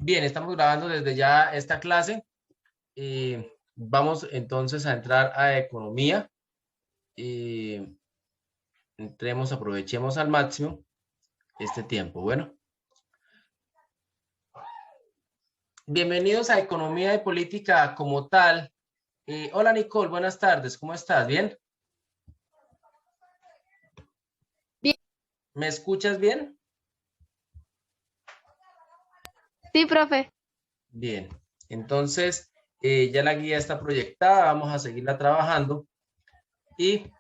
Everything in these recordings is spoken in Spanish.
Bien, estamos grabando desde ya esta clase. Vamos entonces a entrar a economía. Entremos, aprovechemos al máximo este tiempo. Bueno, bienvenidos a economía y política como tal. Hola Nicole, buenas tardes, ¿cómo estás? ¿Bien? Bien. ¿Me escuchas bien? Sí, profe. Bien, entonces ya la guía está proyectada, vamos a seguirla trabajando y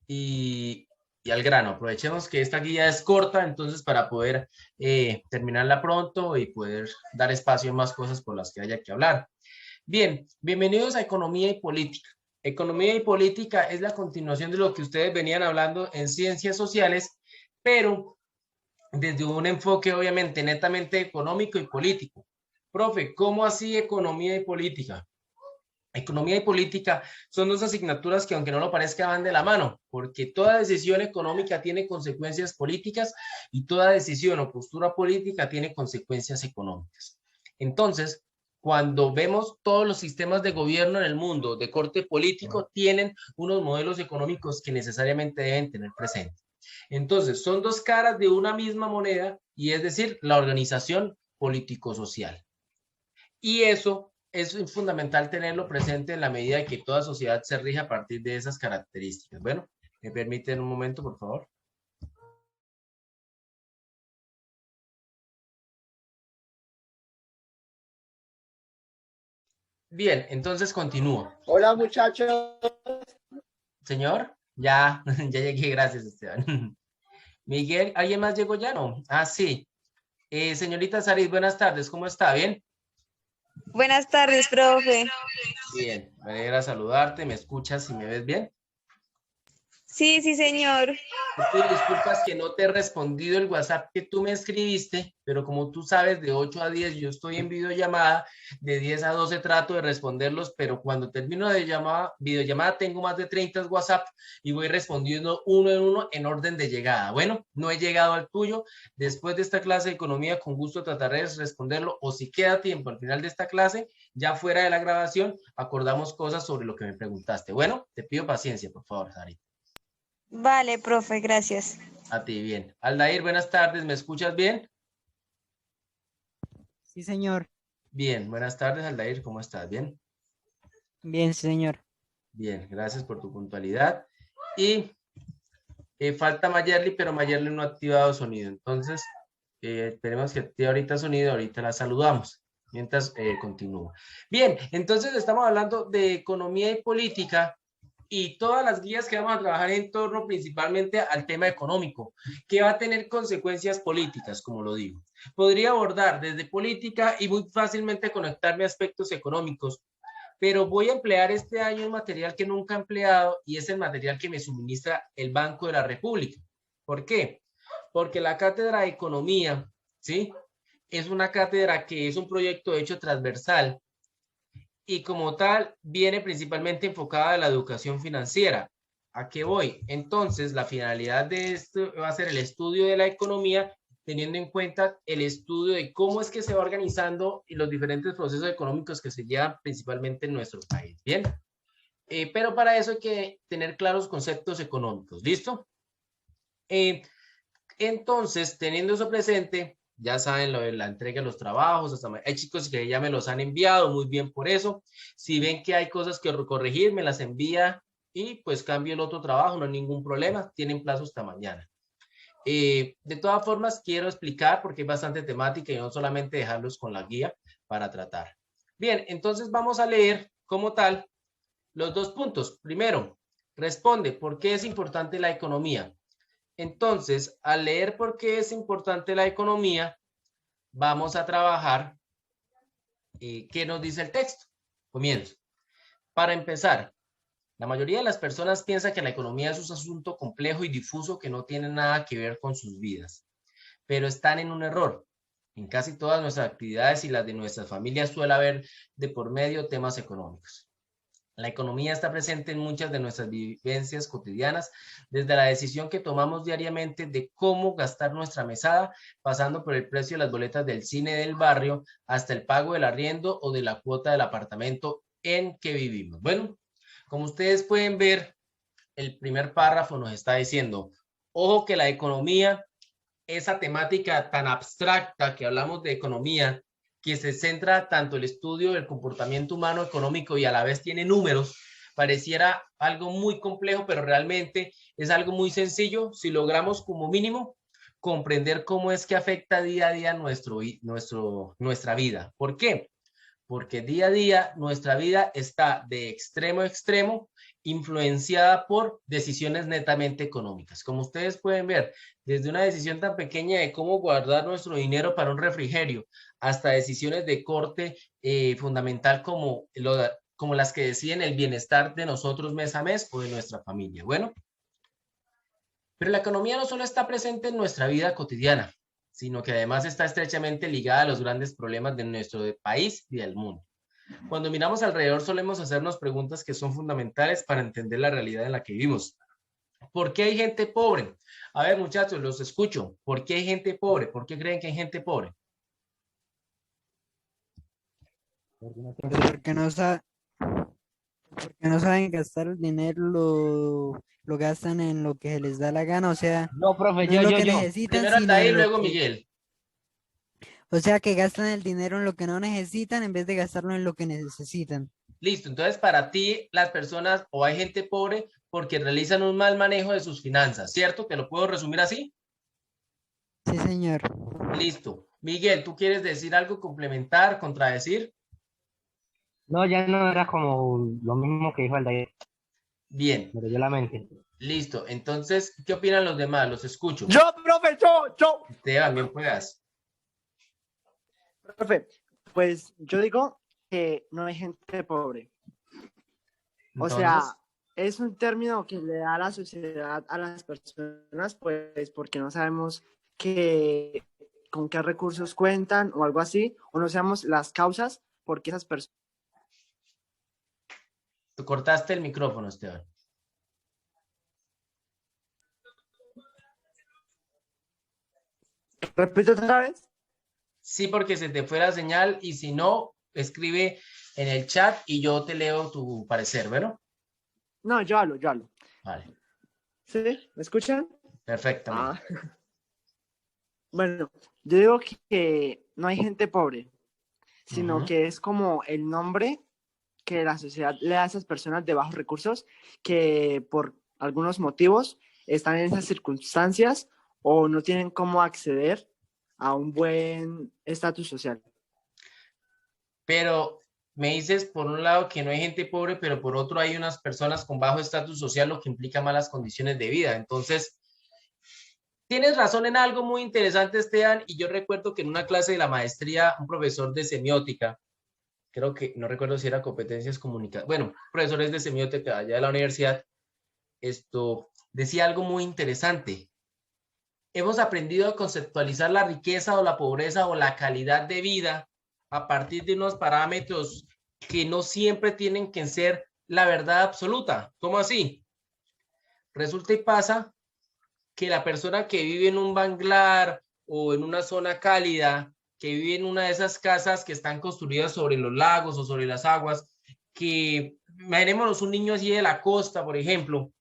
y, y al grano. Aprovechemos que esta guía es corta, entonces para poder terminarla pronto y poder dar espacio a más cosas por las que haya que hablar. Bien, bienvenidos a Economía y Política. Economía y Política es la continuación de lo que ustedes venían hablando en ciencias sociales, pero desde un enfoque obviamente netamente económico y político. Profe, ¿cómo así economía y política? Economía y política son dos asignaturas que, aunque no lo parezca, van de la mano, porque toda decisión económica tiene consecuencias políticas y toda decisión o postura política tiene consecuencias económicas. Entonces, cuando vemos todos los sistemas de gobierno en el mundo de corte político, tienen unos modelos económicos que necesariamente deben tener presente. Entonces, son dos caras de una misma moneda, y es decir, la organización político-social. Y eso es fundamental tenerlo presente en la medida de que toda sociedad se rija a partir de esas características. Bueno, ¿me permiten un momento, por favor? Bien, entonces continúo. Hola muchachos. Señor, ya, ya llegué, gracias, Esteban. Miguel, ¿alguien más llegó ya? No. Ah, sí. Señorita Saris, buenas tardes, ¿cómo está? ¿Bien? Buenas tardes, profe. Bien, me alegra saludarte, ¿me escuchas y me ves bien? Sí, sí, señor. Te pido disculpas que no te he respondido el WhatsApp que tú me escribiste, pero como tú sabes, de 8 a 10 yo estoy en videollamada, de 10 a 12 trato de responderlos, pero cuando termino de videollamada tengo más de 30 WhatsApp y voy respondiendo uno en uno en orden de llegada. Bueno, no he llegado al tuyo. Después de esta clase de economía, con gusto trataré de responderlo, o si queda tiempo al final de esta clase, ya fuera de la grabación, acordamos cosas sobre lo que me preguntaste. Bueno, te pido paciencia, por favor, Sari. Vale, profe, gracias. A ti, bien. Aldair, buenas tardes, ¿me escuchas bien? Sí, señor. Bien, buenas tardes, Aldair, ¿cómo estás? ¿Bien? Bien, señor. Bien, gracias por tu puntualidad. Y falta Mayerly, pero Mayerly no ha activado sonido, entonces esperemos que active ahorita sonido, ahorita la saludamos, mientras continúa. Bien, entonces estamos hablando de economía y política, y todas las guías que vamos a trabajar en torno principalmente al tema económico, que va a tener consecuencias políticas, como lo digo. Podría abordar desde política y muy fácilmente conectarme a aspectos económicos, pero voy a emplear este año un material que nunca he empleado, y es el material que me suministra el Banco de la República. ¿Por qué? Porque la cátedra de economía, ¿sí? Es una cátedra que es un proyecto hecho transversal, y como tal viene principalmente enfocada a la educación financiera. ¿A qué voy? Entonces, la finalidad de esto va a ser el estudio de la economía, teniendo en cuenta el estudio de cómo es que se va organizando y los diferentes procesos económicos que se llevan principalmente en nuestro país. Bien, pero para eso hay que tener claros conceptos económicos. ¿Listo? Eh, entonces, teniendo eso presente, ya saben lo de la entrega de los trabajos, hasta hay chicos que ya me los han enviado, muy bien por eso. Si ven que hay cosas que corregir, me las envía y pues cambio el otro trabajo, no hay ningún problema, tienen plazo hasta mañana. De todas formas, quiero explicar porque hay bastante temática y no solamente dejarlos con la guía para tratar. Bien, entonces vamos a leer como tal los dos puntos. Primero, responde, ¿por qué es importante la economía? Entonces, al leer por qué es importante la economía, vamos a trabajar qué nos dice el texto. Comienzo. Para empezar, la mayoría de las personas piensa que la economía es un asunto complejo y difuso que no tiene nada que ver con sus vidas, pero están en un error. En casi todas nuestras actividades y las de nuestras familias suele haber de por medio temas económicos. La economía está presente en muchas de nuestras vivencias cotidianas, desde la decisión que tomamos diariamente de cómo gastar nuestra mesada, pasando por el precio de las boletas del cine del barrio, hasta el pago del arriendo o de la cuota del apartamento en que vivimos. Bueno, como ustedes pueden ver, el primer párrafo nos está diciendo, ojo que la economía, esa temática tan abstracta que hablamos de economía, que se centra tanto el estudio del comportamiento humano económico y a la vez tiene números, pareciera algo muy complejo, pero realmente es algo muy sencillo si logramos como mínimo comprender cómo es que afecta día a día nuestra vida. ¿Por qué? Porque día a día nuestra vida está de extremo a extremo influenciada por decisiones netamente económicas. Como ustedes pueden ver, desde una decisión tan pequeña de cómo guardar nuestro dinero para un refrigerio, hasta decisiones de corte fundamental como las que deciden el bienestar de nosotros mes a mes o de nuestra familia. Bueno, pero la economía no solo está presente en nuestra vida cotidiana, sino que además está estrechamente ligada a los grandes problemas de nuestro país y del mundo. Cuando miramos alrededor solemos hacernos preguntas que son fundamentales para entender la realidad en la que vivimos. ¿Por qué hay gente pobre? A ver, muchachos, los escucho. ¿Por qué hay gente pobre? ¿Por qué creen que hay gente pobre? Pues porque no saben gastar el dinero, lo gastan en lo que les da la gana, o sea, No, profe, no en yo, lo yo, que yo. necesitan, Primero sino Aldair, en lo luego que, Miguel. o sea, que gastan el dinero en lo que no necesitan en vez de gastarlo en lo que necesitan. Listo, entonces para ti las personas o hay gente pobre porque realizan un mal manejo de sus finanzas, ¿cierto? ¿Te lo puedo resumir así? Sí, señor. Listo. Miguel, ¿tú quieres decir algo, complementar, contradecir? No, ya no era como lo mismo que dijo Aldair, Bien, me leyó la mente. listo. Entonces, ¿qué opinan los demás? Los escucho. Yo, profe, yo. Esteban, bien puedas. Profe, pues yo digo que no hay gente pobre. O sea, Entonces, es un término que le da a la sociedad, a las personas, pues porque no sabemos con qué recursos cuentan o algo así, o no sabemos las causas por qué esas personas. tú cortaste el micrófono, Esteban. Repito otra vez. Sí, porque se te fue la señal y si no, escribe en el chat y yo te leo tu parecer, ¿bueno? No, yo hablo. Vale, ¿Sí? ¿Me escuchan? perfectamente. Bueno, yo digo que no hay gente pobre, sino Ujú. que es como el nombre que la sociedad le da a esas personas de bajos recursos que por algunos motivos están en esas circunstancias o no tienen cómo acceder a un buen estatus social. Pero me dices por un lado que no hay gente pobre, pero por otro hay unas personas con bajo estatus social, lo que implica malas condiciones de vida. Entonces, tienes razón en algo muy interesante, Esteban, y yo recuerdo que en una clase de la maestría, un profesor de semiótica, creo que, no recuerdo si era competencias comunicadas, bueno, profesores de semiótica allá de la universidad, esto decía algo muy interesante. Hemos aprendido a conceptualizar la riqueza o la pobreza o la calidad de vida a partir de unos parámetros que no siempre tienen que ser la verdad absoluta. ¿Cómo así? Resulta y pasa que la persona que vive en un manglar o en una zona cálida, que vive en una de esas casas que están construidas sobre los lagos o sobre las aguas, que imaginémonos un niño así de la costa, por ejemplo,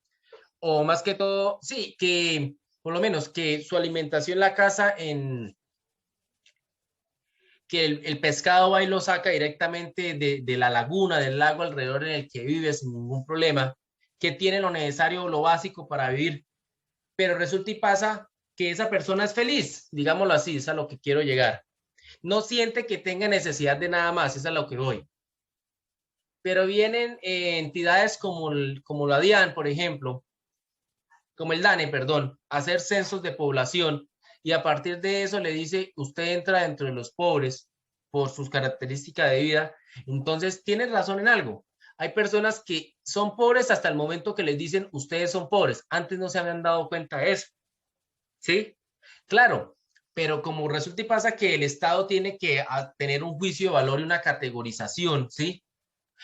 o más que todo, sí, que por lo menos que su alimentación la casa en que el pescado va y lo saca directamente de la laguna, del lago alrededor en el que vive sin ningún problema, que tiene lo necesario, lo básico para vivir, pero resulta y pasa que esa persona es feliz, digámoslo así, es a lo que quiero llegar. No siente que tenga necesidad de nada más, es a lo que voy. Pero vienen entidades como la DIAN, por ejemplo, como el DANE, perdón, a hacer censos de población y a partir de eso le dice, usted entra dentro de los pobres por sus características de vida. Entonces, tienes razón en algo. Hay personas que son pobres hasta el momento que les dicen, ustedes son pobres. Antes no se habían dado cuenta de eso. ¿Sí? Claro, pero como resulta y pasa que el Estado tiene que tener un juicio de valor y una categorización, ¿sí?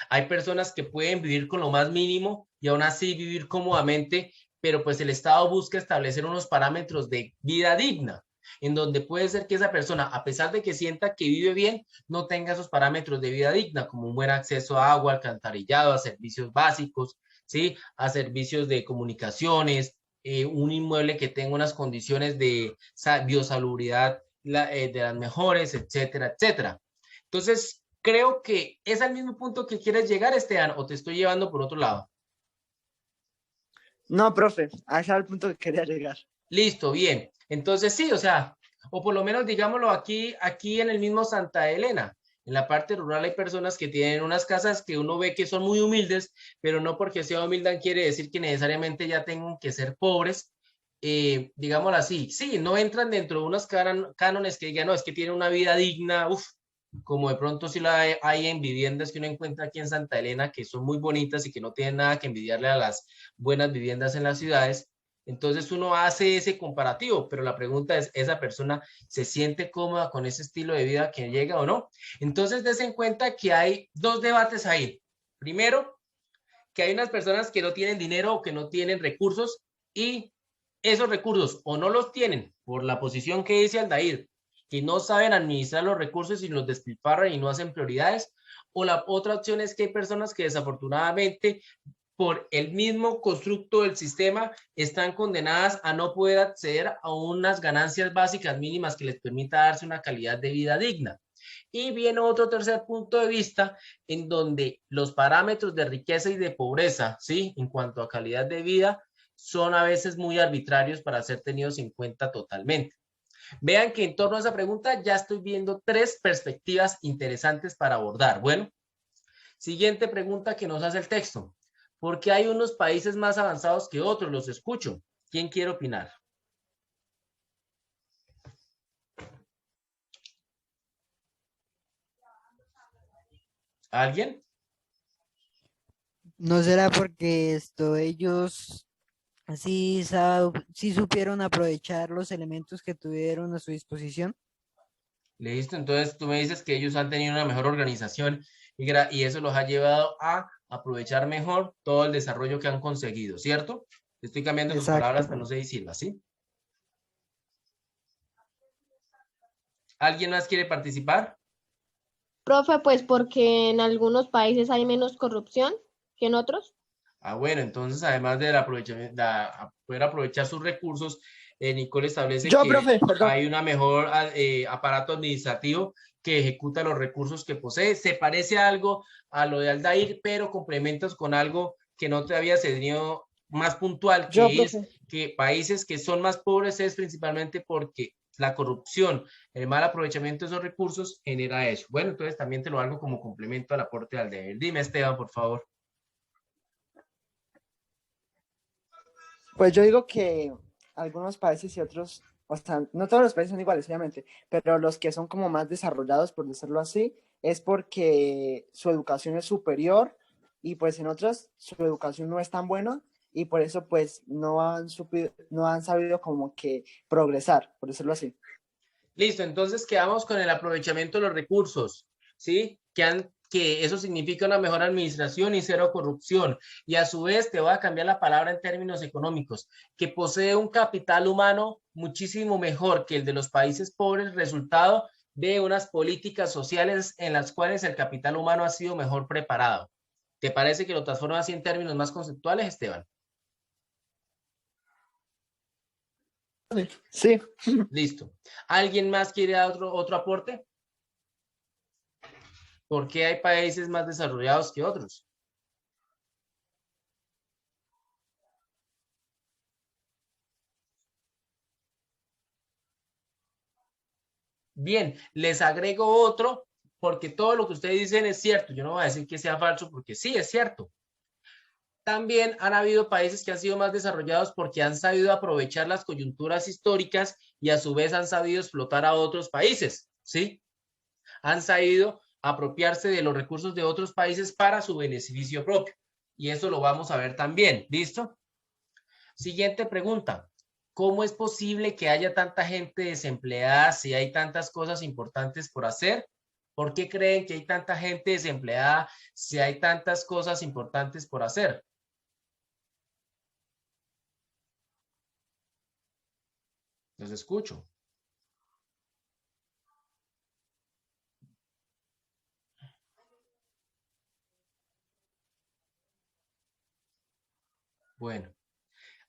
Hay personas que pueden vivir con lo más mínimo y aún así vivir cómodamente, pero pues el Estado busca establecer unos parámetros de vida digna, en donde puede ser que esa persona, a pesar de que sienta que vive bien, no tenga esos parámetros de vida digna, como un buen acceso a agua, alcantarillado, a servicios básicos, ¿sí? A servicios de comunicaciones, un inmueble que tenga unas condiciones de biosalubridad de las mejores, etcétera, etcétera. Entonces, creo que es al mismo punto que quieres llegar, Esteban, o te estoy llevando por otro lado. No, profe, a ese era el punto que quería llegar. Listo, bien. Entonces sí, o sea, o por lo menos digámoslo aquí en el mismo Santa Elena. En la parte rural hay personas que tienen unas casas que uno ve que son muy humildes, pero no porque sea humilde quiere decir que necesariamente ya tengan que ser pobres. Digámoslo así, sí, no entran dentro de unos cánones que digan, no, es que tienen una vida digna, uff, como de pronto sí la hay en viviendas que uno encuentra aquí en Santa Elena, que son muy bonitas y que no tienen nada que envidiarle a las buenas viviendas en las ciudades. Entonces uno hace ese comparativo, pero la pregunta es, ¿esa persona se siente cómoda con ese estilo de vida que llega o no? Entonces des en cuenta que hay dos debates ahí. Primero, que hay unas personas que no tienen dinero o que no tienen recursos y esos recursos o no los tienen por la posición que dice Aldair, que no saben administrar los recursos y los despilfarran y no hacen prioridades, o la otra opción es que hay personas que desafortunadamente por el mismo constructo del sistema están condenadas a no poder acceder a unas ganancias básicas mínimas que les permita darse una calidad de vida digna. Y viene otro tercer punto de vista en donde los parámetros de riqueza y de pobreza, ¿sí? En cuanto a calidad de vida, son a veces muy arbitrarios para ser tenidos en cuenta totalmente. Vean que en torno a esa pregunta ya estoy viendo tres perspectivas interesantes para abordar. Bueno, siguiente pregunta que nos hace el texto. ¿Por qué hay unos países más avanzados que otros? Los escucho. ¿Quién quiere opinar? ¿Alguien? ¿No será porque ellos sí supieron aprovechar los elementos que tuvieron a su disposición? Listo, entonces tú me dices que ellos han tenido una mejor organización y eso los ha llevado a aprovechar mejor todo el desarrollo que han conseguido, ¿cierto? Estoy cambiando tus palabras Exacto. para no se decirlo así. ¿Alguien más quiere participar? Profe, pues porque en algunos países hay menos corrupción que en otros. Ah, bueno, entonces además del aprovechamiento, poder aprovechar sus recursos, Nicole establece Yo, que profe, perdón. hay una mejor aparato administrativo que ejecuta los recursos que posee. Se parece algo a lo de Aldair, pero complementas con algo que no te había tenido más puntual, Yo, que es profe. que países que son más pobres es principalmente porque la corrupción, el mal aprovechamiento de esos recursos genera eso. Bueno, entonces también te lo hago como complemento al aporte de Aldair. Dime, Esteban, por favor. Pues yo digo que algunos países y otros, o sea, no todos los países son iguales, obviamente, pero los que son como más desarrollados, por decirlo así, es porque su educación es superior y pues en otras su educación no es tan buena y por eso pues no han sabido como que progresar, por decirlo así. Listo, entonces quedamos con el aprovechamiento de los recursos, ¿sí? Que eso significa una mejor administración y cero corrupción. Y a su vez te voy a cambiar la palabra en términos económicos, que posee un capital humano muchísimo mejor que el de los países pobres, resultado de unas políticas sociales en las cuales el capital humano ha sido mejor preparado. ¿Te parece que lo transformo así en términos más conceptuales, Esteban? Sí. Listo. ¿Alguien más quiere dar otro aporte? ¿Por qué hay países más desarrollados que otros? Bien, les agrego otro porque todo lo que ustedes dicen es cierto. Yo no voy a decir que sea falso porque sí, es cierto. También han habido países que han sido más desarrollados porque han sabido aprovechar las coyunturas históricas y a su vez han sabido explotar a otros países, ¿sí? Han sabido apropiarse de los recursos de otros países para su beneficio propio. Y eso lo vamos a ver también, ¿listo? Siguiente pregunta. ¿Cómo es posible que haya tanta gente desempleada si hay tantas cosas importantes por hacer? ¿Por qué creen que hay tanta gente desempleada si hay tantas cosas importantes por hacer? Los escucho. Bueno,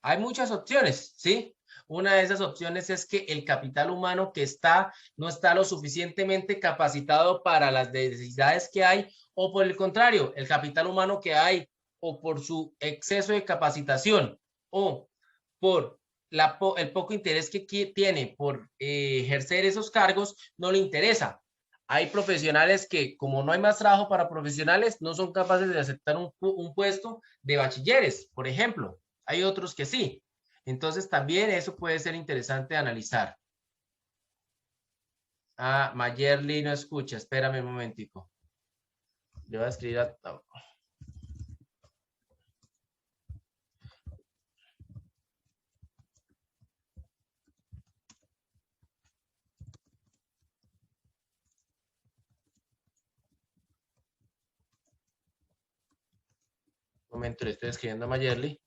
hay muchas opciones, ¿sí? Una de esas opciones es que el capital humano que está no está lo suficientemente capacitado para las necesidades que hay, o por el contrario, el capital humano que hay, o por su exceso de capacitación, o por el poco interés que tiene por ejercer esos cargos, no le interesa. Hay profesionales que, como no hay más trabajo para profesionales, no son capaces de aceptar un puesto de bachilleres, por ejemplo. Hay otros que sí. Entonces, también eso puede ser interesante analizar. Ah, Mayerly no escucha. Espérame un momentico. Le voy a escribir a... Un momento, le estoy escribiendo a Mayerly.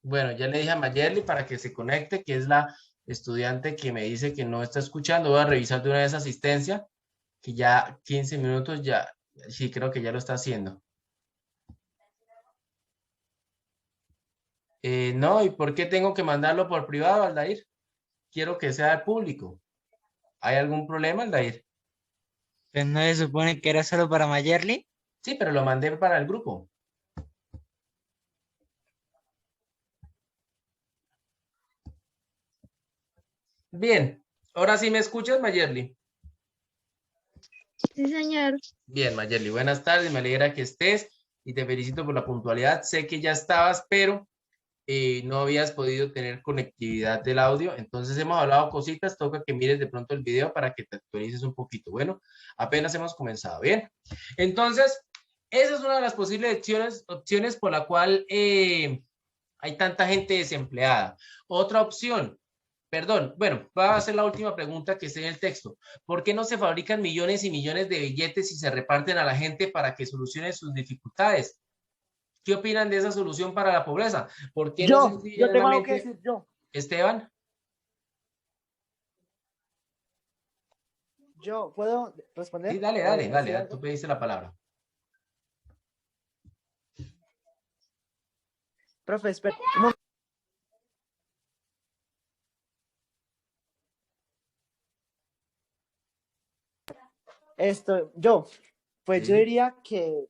Bueno, ya le dije a Mayerly para que se conecte, que es la estudiante que me dice que no está escuchando. Voy a revisar de una vez asistencia, que ya 15 minutos ya, sí, creo que ya lo está haciendo. No, ¿y por qué tengo que mandarlo por privado, Aldair? Quiero que sea público. ¿Hay algún problema, Aldair? Pues no se supone que era solo para Mayerly. Sí, pero lo mandé para el grupo. Bien, ahora sí me escuchas, Mayerly. Sí, señor. Bien, Mayerly, buenas tardes, me alegra que estés y te felicito por la puntualidad. Sé que ya estabas, pero no habías podido tener conectividad del audio, entonces hemos hablado cositas, toca que mires de pronto el video para que te actualices un poquito. Bueno, apenas hemos comenzado, ¿bien? Entonces, esa es una de las posibles opciones por la cual hay tanta gente desempleada. Otra opción, perdón, bueno, voy a hacer la última pregunta que está en el texto. ¿Por qué no se fabrican millones y millones de billetes y se reparten a la gente para que solucione sus dificultades? ¿Qué opinan de esa solución para la pobreza? ¿Por qué no Yo tengo algo que sencillamente, decir, yo. Esteban? Yo, ¿puedo responder? Sí, dale, ¿O dale, decir dale, algo? tú pediste la palabra. Profe, espera. Pues yo Sí. diría que,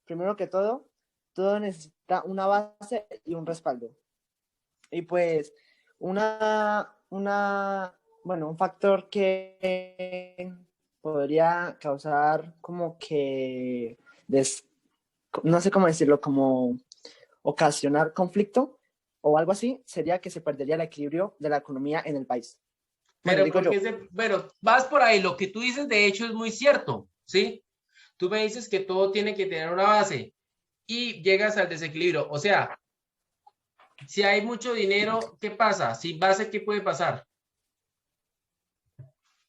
primero que todo necesita una base y un respaldo. Y pues, bueno, un factor que podría causar como que, no sé cómo decirlo, como ocasionar conflicto o algo así, sería que se perdería el equilibrio de la economía en el país. Bueno, Pero digo yo. bueno, vas por ahí, lo que tú dices de hecho es muy cierto, ¿sí? Tú me dices que todo tiene que tener una base y llegas al desequilibrio. O sea, si hay mucho dinero, ¿qué pasa? Sin base, ¿qué puede pasar?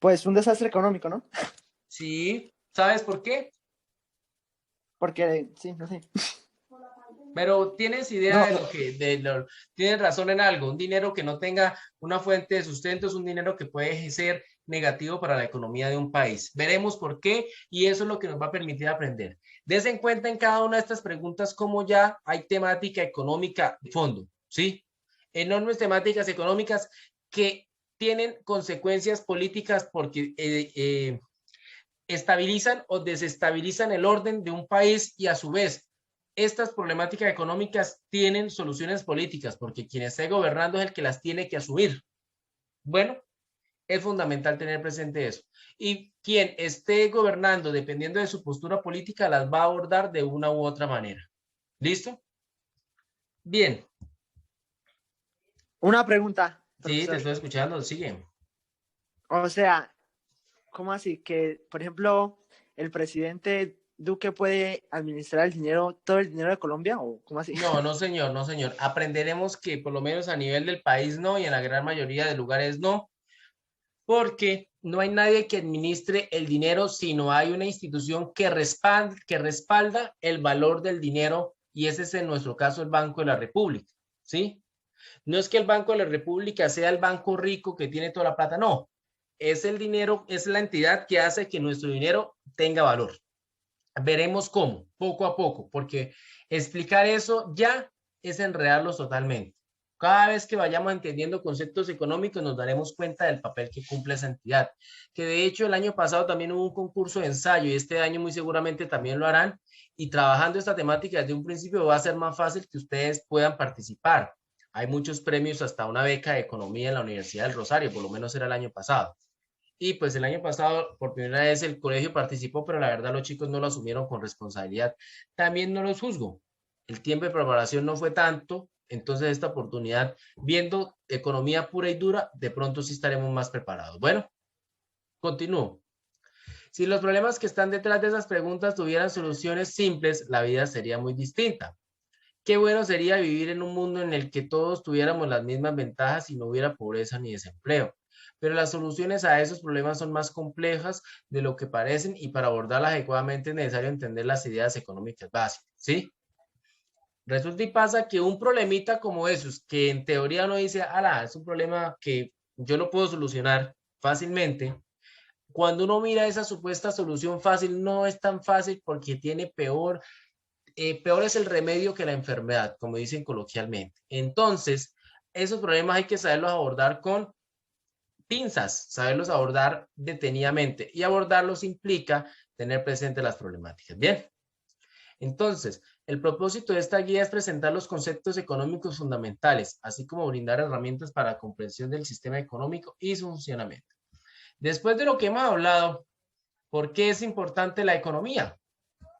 Pues un desastre económico, ¿no? Sí, ¿sabes por qué? Porque, sí, no sé. Pero tienes idea No, de tienes razón en algo, un dinero que no tenga una fuente de sustento es un dinero que puede ser negativo para la economía de un país. Veremos por qué y eso es lo que nos va a permitir aprender. Des en cuenta en cada una de estas preguntas cómo ya hay temática económica de fondo, ¿sí? Enormes temáticas económicas que tienen consecuencias políticas porque estabilizan o desestabilizan el orden de un país y a su vez estas problemáticas económicas tienen soluciones políticas, porque quien esté gobernando es el que las tiene que asumir. Bueno, es fundamental tener presente eso. Y quien esté gobernando, dependiendo de su postura política, las va a abordar de una u otra manera. ¿Listo? Bien. una pregunta, Sí, te profesor. estoy escuchando. Sigue. O sea, ¿cómo así? Que, por ejemplo, el presidente Duque puede administrar el dinero, todo el dinero de Colombia, o cómo así? No, no señor, no señor. Aprenderemos que por lo menos a nivel del país no y en la gran mayoría de lugares no, porque no hay nadie que administre el dinero, sino hay una institución que respalda el valor del dinero y ese es en nuestro caso el Banco de la República, ¿sí? No es que el Banco de la República sea el banco rico que tiene toda la plata, no. Es el dinero, es la entidad que hace que nuestro dinero tenga valor. Veremos cómo, poco a poco, porque explicar eso ya es enredarlos totalmente. Cada vez que vayamos entendiendo conceptos económicos nos daremos cuenta del papel que cumple esa entidad, que de hecho el año pasado también hubo un concurso de ensayo y este año muy seguramente también lo harán y trabajando esta temática desde un principio va a ser más fácil que ustedes puedan participar. Hay muchos premios, hasta una beca de economía en la Universidad del Rosario, por lo menos era el año pasado. Y pues el año pasado, por primera vez, el colegio participó, pero la verdad los chicos no lo asumieron con responsabilidad. También no los juzgo. El tiempo de preparación no fue tanto, entonces esta oportunidad, viendo economía pura y dura, de pronto sí estaremos más preparados. Bueno, continúo. Si los problemas que están detrás de esas preguntas tuvieran soluciones simples, la vida sería muy distinta. Qué bueno sería vivir en un mundo en el que todos tuviéramos las mismas ventajas y no hubiera pobreza ni desempleo. Pero las soluciones a esos problemas son más complejas de lo que parecen y para abordarlas adecuadamente es necesario entender las ideas económicas básicas, ¿sí? Resulta y pasa que un problemita como esos, que en teoría uno dice, ala, es un problema que yo lo puedo solucionar fácilmente, cuando uno mira esa supuesta solución fácil, no es tan fácil porque tiene peor es el remedio que la enfermedad, como dicen coloquialmente. Entonces, esos problemas hay que saberlos abordar con pinzas, saberlos abordar detenidamente y abordarlos implica tener presente las problemáticas. Bien, entonces, el propósito de esta guía es presentar los conceptos económicos fundamentales, así como brindar herramientas para la comprensión del sistema económico y su funcionamiento. Después de lo que hemos hablado, ¿por qué es importante la economía?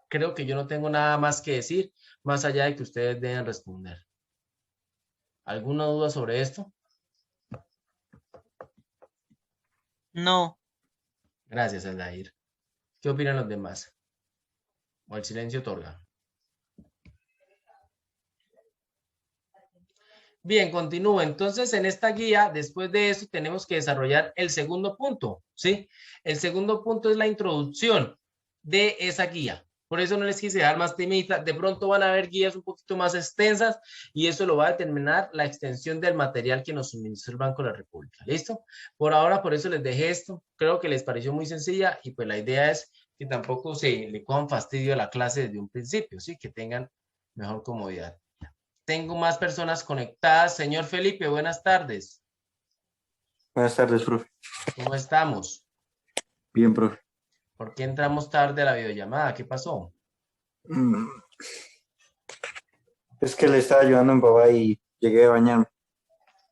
Creo que yo no tengo nada más que decir, más allá de que ustedes deben responder. ¿Alguna duda sobre esto? No. Gracias, Aldair. ¿Qué opinan los demás? ¿O el silencio otorga? Bien, continúo. Entonces, en esta guía, después de eso, tenemos que desarrollar el segundo punto, ¿sí? El segundo punto es la introducción de esa guía. Por eso no les quise dar más temita. De pronto van a haber guías un poquito más extensas y eso lo va a determinar la extensión del material que nos suministró el Banco de la República. ¿Listo? Por ahora, por eso les dejé esto. Creo que les pareció muy sencilla y pues la idea es que tampoco se le cojan fastidio a la clase desde un principio, ¿sí? Que tengan mejor comodidad. Tengo más personas conectadas. Señor Felipe, buenas tardes. Buenas tardes, profe. ¿Cómo estamos? Bien, profe. ¿Por qué entramos tarde a la videollamada? ¿Qué pasó? Es que le estaba ayudando a mi papá y llegué a bañarme.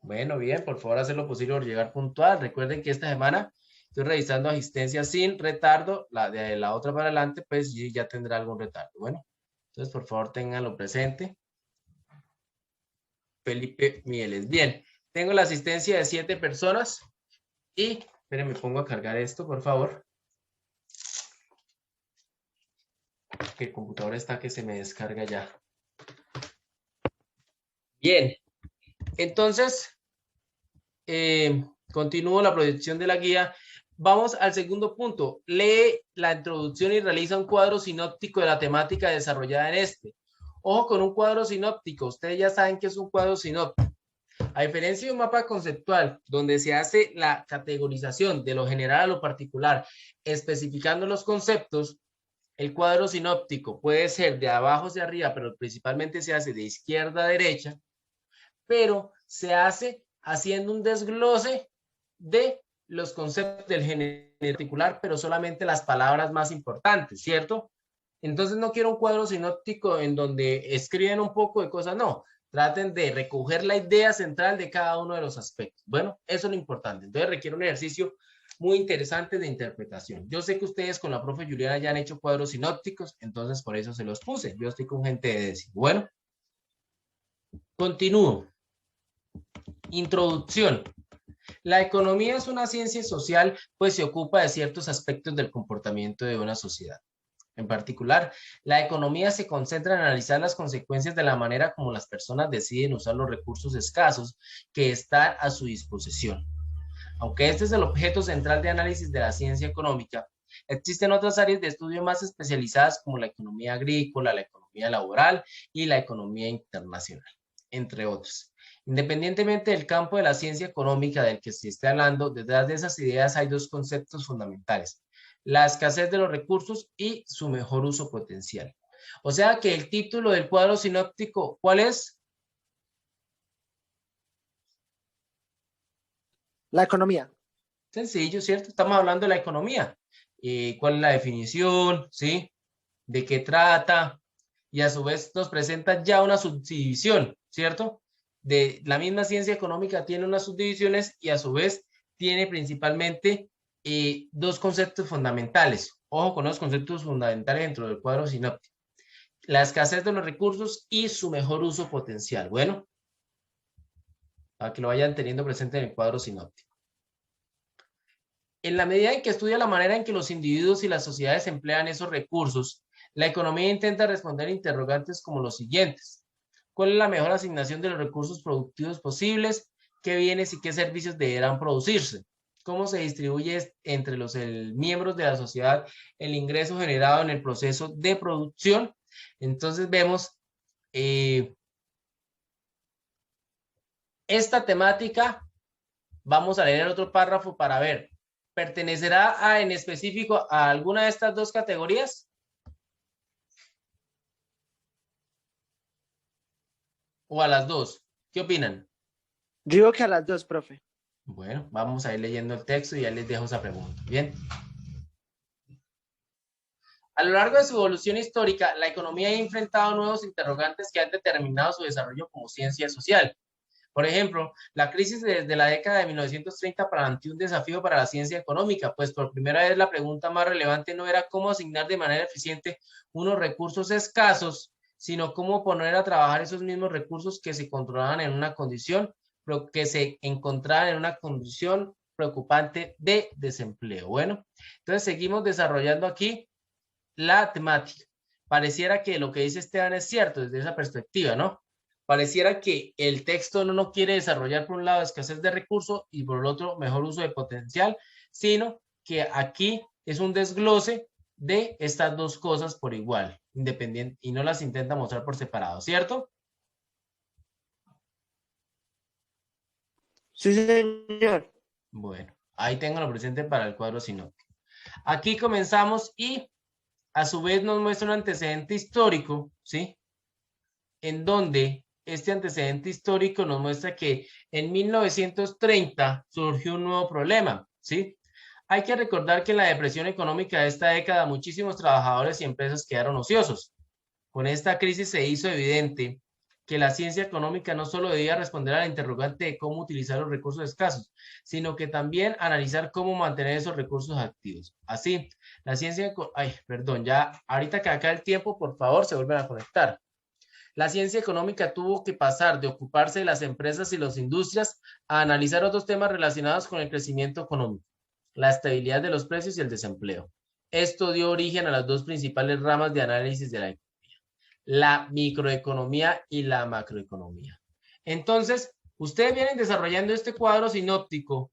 Bueno, bien, por favor, hacer lo posible por llegar puntual. Recuerden que esta semana estoy revisando asistencia sin retardo. La de la otra para adelante, pues ya tendrá algún retardo. Bueno, entonces, por favor, ténganlo presente. Felipe Mieles. Bien, tengo la asistencia de 7 personas y, esperen, me pongo a cargar esto, por favor. Que el computador está que se me descarga ya. Bien, entonces, continúo la proyección de la guía. Vamos al segundo punto. Lee la introducción y realiza un cuadro sinóptico de la temática desarrollada en este. Ojo con un cuadro sinóptico. Ustedes ya saben que es un cuadro sinóptico. A diferencia de un mapa conceptual, donde se hace la categorización de lo general a lo particular, especificando los conceptos, el cuadro sinóptico puede ser de abajo hacia arriba, pero principalmente se hace de izquierda a derecha, pero se hace haciendo un desglose de los conceptos del género particular, pero solamente las palabras más importantes, ¿cierto? Entonces no quiero un cuadro sinóptico en donde escriben un poco de cosas, no. Traten de recoger la idea central de cada uno de los aspectos. Bueno, eso es lo importante. Entonces requiere un ejercicio muy interesante de interpretación. Yo sé que ustedes con la profe Juliana ya han hecho cuadros sinópticos, entonces por eso se los puse. Yo estoy con gente de décimo. Bueno, continúo. Introducción. La economía es una ciencia social, pues se ocupa de ciertos aspectos del comportamiento de una sociedad. En particular, la economía se concentra en analizar las consecuencias de la manera como las personas deciden usar los recursos escasos que están a su disposición. Aunque este es el objeto central de análisis de la ciencia económica, existen otras áreas de estudio más especializadas como la economía agrícola, la economía laboral y la economía internacional, entre otros. Independientemente del campo de la ciencia económica del que se esté hablando, detrás de esas ideas hay dos conceptos fundamentales: la escasez de los recursos y su mejor uso potencial. O sea que el título del cuadro sinóptico, ¿cuál es? La economía. Sencillo, ¿cierto? Estamos hablando de la economía. ¿Cuál es la definición? ¿Sí? ¿De qué trata? Y a su vez nos presenta ya una subdivisión, ¿cierto? De la misma ciencia económica tiene unas subdivisiones y a su vez tiene principalmente dos conceptos fundamentales. Ojo con los conceptos fundamentales dentro del cuadro sinóptico: la escasez de los recursos y su mejor uso potencial. Bueno, para que lo vayan teniendo presente en el cuadro sinóptico. En la medida en que estudia la manera en que los individuos y las sociedades emplean esos recursos, la economía intenta responder interrogantes como los siguientes: ¿cuál es la mejor asignación de los recursos productivos posibles? ¿Qué bienes y qué servicios deberán producirse? ¿Cómo se distribuye entre los miembros de la sociedad el ingreso generado en el proceso de producción? Entonces vemos esta temática. Vamos a leer otro párrafo para ver. ¿Pertenecerá en específico a alguna de estas dos categorías? ¿O a las dos? ¿Qué opinan? Digo que a las dos, profe. Bueno, vamos a ir leyendo el texto y ya les dejo esa pregunta. Bien. A lo largo de su evolución histórica, la economía ha enfrentado nuevos interrogantes que han determinado su desarrollo como ciencia social. Por ejemplo, la crisis desde la década de 1930 planteó un desafío para la ciencia económica, pues por primera vez la pregunta más relevante no era cómo asignar de manera eficiente unos recursos escasos, sino cómo poner a trabajar esos mismos recursos que se controlaban en una condición, que se encontraban en una condición preocupante de desempleo. Bueno, entonces seguimos desarrollando aquí la temática. Pareciera que lo que dice Esteban es cierto desde esa perspectiva, ¿no? Pareciera que el texto no quiere desarrollar por un lado escasez de recursos y por el otro mejor uso de potencial, sino que aquí es un desglose de estas dos cosas por igual, independiente, y no las intenta mostrar por separado, ¿cierto? Sí, señor. Bueno, ahí tengo lo presente para el cuadro sinóptico. Aquí comenzamos y a su vez nos muestra un antecedente histórico, ¿sí? En donde este antecedente histórico nos muestra que en 1930 surgió un nuevo problema, ¿sí? Hay que recordar que en la depresión económica de esta década muchísimos trabajadores y empresas quedaron ociosos. Con esta crisis se hizo evidente que la ciencia económica no solo debía responder a la interrogante de cómo utilizar los recursos escasos, sino que también analizar cómo mantener esos recursos activos. Así, la ciencia... ya ahorita que acá el tiempo, por favor, se vuelven a conectar. La ciencia económica tuvo que pasar de ocuparse de las empresas y las industrias a analizar otros temas relacionados con el crecimiento económico, la estabilidad de los precios y el desempleo. Esto dio origen a las dos principales ramas de análisis de la economía: la microeconomía y la macroeconomía. Entonces, ustedes vienen desarrollando este cuadro sinóptico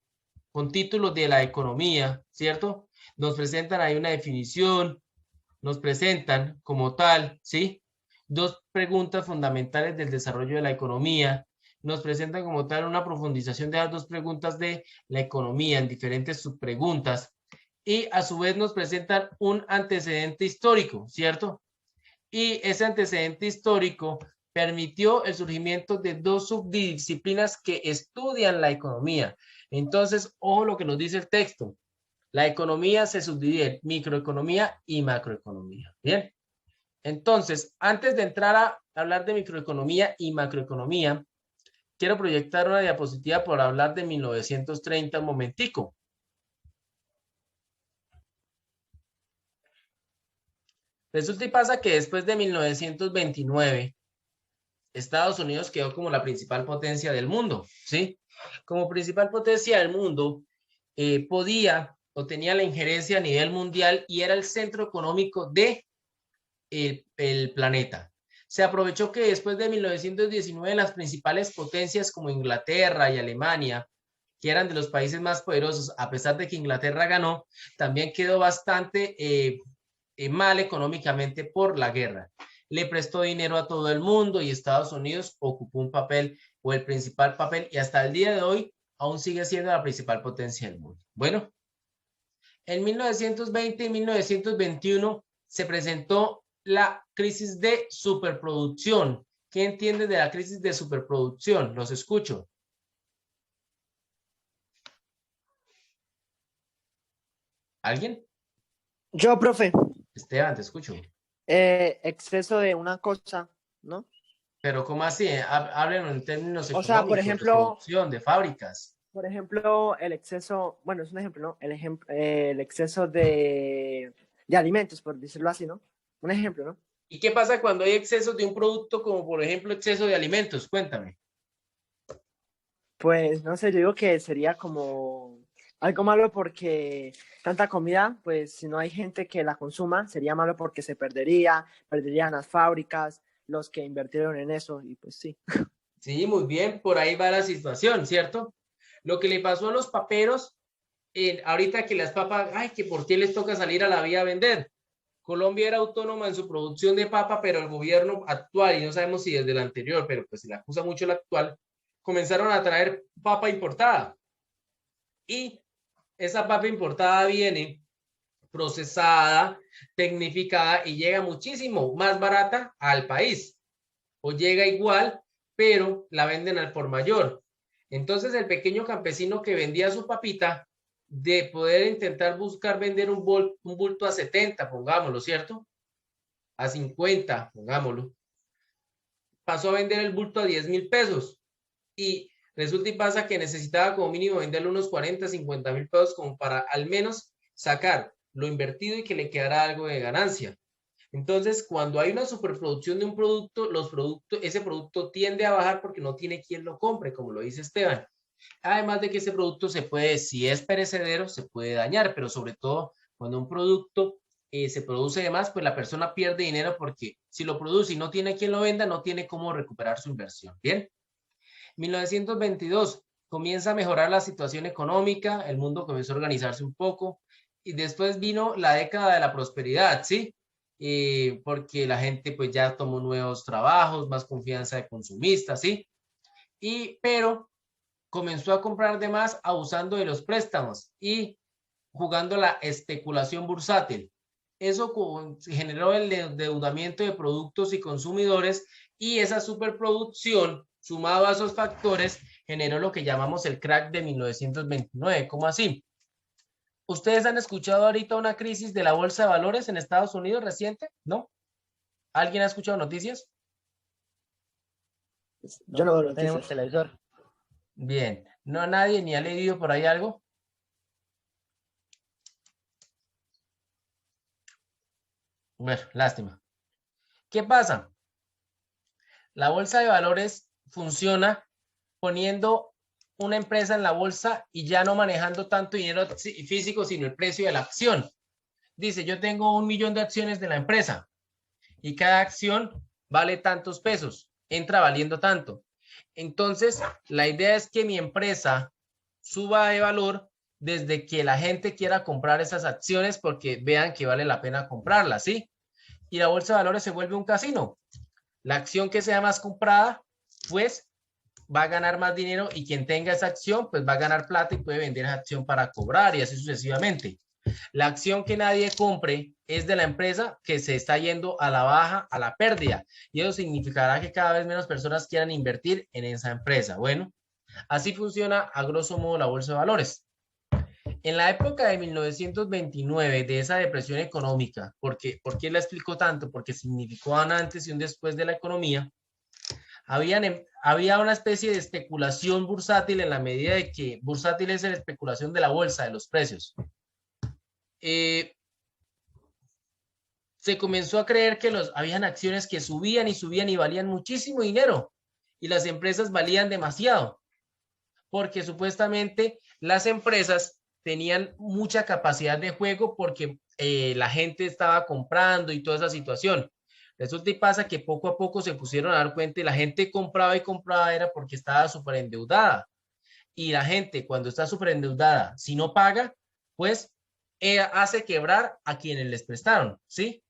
con títulos de la economía, ¿cierto? Nos presentan ahí una definición, nos presentan como tal, ¿sí? Dos preguntas fundamentales del desarrollo de la economía, nos presentan como tal una profundización de las dos preguntas de la economía en diferentes subpreguntas y a su vez nos presentan un antecedente histórico, ¿cierto? Y ese antecedente histórico permitió el surgimiento de dos subdisciplinas que estudian la economía. Entonces, ojo lo que nos dice el texto: la economía se subdivide en microeconomía y macroeconomía. Bien, entonces, antes de entrar a hablar de microeconomía y macroeconomía, quiero proyectar una diapositiva por hablar de 1930 un momentico. Resulta y pasa que después de 1929, Estados Unidos quedó como la principal potencia del mundo, ¿sí? Como principal potencia del mundo, podía o tenía la injerencia a nivel mundial y era el centro económico de el planeta. Se aprovechó que después de 1919 las principales potencias como Inglaterra y Alemania, que eran de los países más poderosos, a pesar de que Inglaterra ganó, también quedó bastante mal económicamente por la guerra. Le prestó dinero a todo el mundo y Estados Unidos ocupó un papel o el principal papel y hasta el día de hoy aún sigue siendo la principal potencia del mundo. Bueno, en 1920 y 1921 se presentó la crisis de superproducción. ¿Qué entiendes de la crisis de superproducción? Los escucho. ¿Alguien? Yo, profe, Esteban, te escucho. exceso de una cosa, ¿no? Pero ¿cómo así? Háblenos en términos O económicos, sea, por ejemplo, de producción, de fábricas. Por ejemplo, el exceso, bueno, es un ejemplo, ¿no? El exceso de alimentos, por decirlo así, ¿no? Un ejemplo, ¿no? ¿Y qué pasa cuando hay exceso de un producto, como por ejemplo exceso de alimentos? Cuéntame. Pues, no sé, yo digo que sería como algo malo porque tanta comida, pues si no hay gente que la consuma, sería malo porque se perderían las fábricas, los que invirtieron en eso, y pues sí. Sí, muy bien, por ahí va la situación, ¿cierto? Lo que le pasó a los paperos, ahorita que las papas, ay, que por qué les toca salir a la vía a vender. Colombia era autónoma en su producción de papa, pero el gobierno actual, y no sabemos si desde el anterior, pero pues se le acusa mucho el actual, comenzaron a traer papa importada. Y esa papa importada viene procesada, tecnificada y llega muchísimo más barata al país. O llega igual, pero la venden al por mayor. Entonces el pequeño campesino que vendía su papita, de poder intentar buscar vender un bulto a 70, pongámoslo, ¿cierto? A 50, pongámoslo. Pasó a vender el bulto a 10,000 pesos. Y resulta y pasa que necesitaba como mínimo venderle unos 40, 50,000 pesos como para al menos sacar lo invertido y que le quedara algo de ganancia. Entonces, cuando hay una superproducción de un producto, ese producto tiende a bajar porque no tiene quien lo compre, como lo dice Esteban. Además de que ese producto se puede, si es perecedero, se puede dañar, pero sobre todo cuando un producto se produce de más, pues la persona pierde dinero porque si lo produce y no tiene quien lo venda, no tiene cómo recuperar su inversión. Bien. 1922 comienza a mejorar la situación económica, el mundo comenzó a organizarse un poco y después vino la década de la prosperidad, ¿sí? Porque la gente pues ya tomó nuevos trabajos, más confianza de consumistas, ¿sí? Pero comenzó a comprar de más abusando de los préstamos y jugando la especulación bursátil. Eso generó el endeudamiento de productos y consumidores y esa superproducción, sumado a esos factores, generó lo que llamamos el crack de 1929. ¿Cómo así? ¿Ustedes han escuchado ahorita una crisis de la bolsa de valores en Estados Unidos reciente? ¿No? ¿Alguien ha escuchado noticias? Yo no veo noticias. Tenemos televisor. Bien. ¿No nadie ni ha leído por ahí algo? Bueno, lástima. ¿Qué pasa? La bolsa de valores funciona poniendo una empresa en la bolsa y ya no manejando tanto dinero físico, sino el precio de la acción. Dice, yo tengo 1,000,000 de acciones de la empresa y cada acción vale tantos pesos, entra valiendo tanto. Entonces, la idea es que mi empresa suba de valor desde que la gente quiera comprar esas acciones porque vean que vale la pena comprarlas, ¿sí? Y la bolsa de valores se vuelve un casino. La acción que sea más comprada, pues va a ganar más dinero y quien tenga esa acción, pues va a ganar plata y puede vender esa acción para cobrar y así sucesivamente. La acción que nadie compre es de la empresa que se está yendo a la baja, a la pérdida. Y eso significará que cada vez menos personas quieran invertir en esa empresa. Bueno, así funciona a grosso modo la bolsa de valores. En la época de 1929, de esa depresión económica, ¿por qué la explico tanto? Porque significó un antes y un después de la economía. Había una especie de especulación bursátil en la medida de que bursátil es la especulación de la bolsa, de los precios. Se comenzó a creer que habían acciones que subían y valían muchísimo dinero y las empresas valían demasiado porque supuestamente las empresas tenían mucha capacidad de juego porque la gente estaba comprando y toda esa situación. Resulta y pasa que poco a poco se pusieron a dar cuenta y la gente compraba y compraba era porque estaba súper endeudada. Y la gente cuando está súper endeudada, si no paga, pues hace quebrar a quienes les prestaron, ¿sí?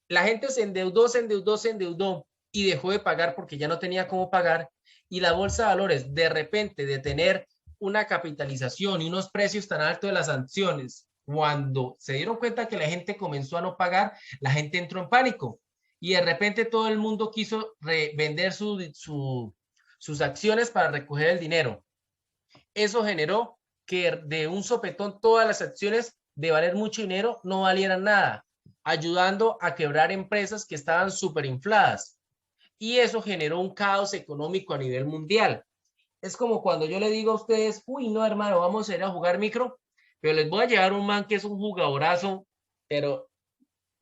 La gente se endeudó y dejó de pagar porque ya no tenía cómo pagar. Y la bolsa de valores, de repente, de tener una capitalización y unos precios tan altos de las acciones, cuando se dieron cuenta que la gente comenzó a no pagar, la gente entró en pánico. Y de repente todo el mundo quiso vender sus acciones para recoger el dinero. Eso generó que de un sopetón todas las acciones de valer mucho dinero no valieran nada, ayudando a quebrar empresas que estaban súper infladas. Y eso generó un caos económico a nivel mundial. Es como cuando yo le digo a ustedes, uy, no, hermano, vamos a ir a jugar micro, pero les voy a llevar un man que es un jugadorazo, pero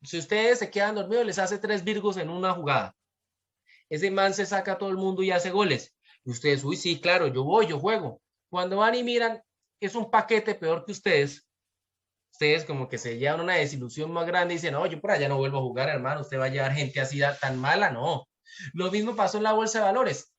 si ustedes se quedan dormidos, les hace 3 virgos en una jugada. Ese man se saca a todo el mundo y hace goles. Y ustedes, uy, sí, claro, yo voy, yo juego. Cuando van y miran, es un paquete peor que ustedes. Ustedes como que se llevan una desilusión más grande y dicen, no, yo por allá no vuelvo a jugar, hermano. Usted va a llevar gente así tan mala, no. Lo mismo pasó en la bolsa de valores.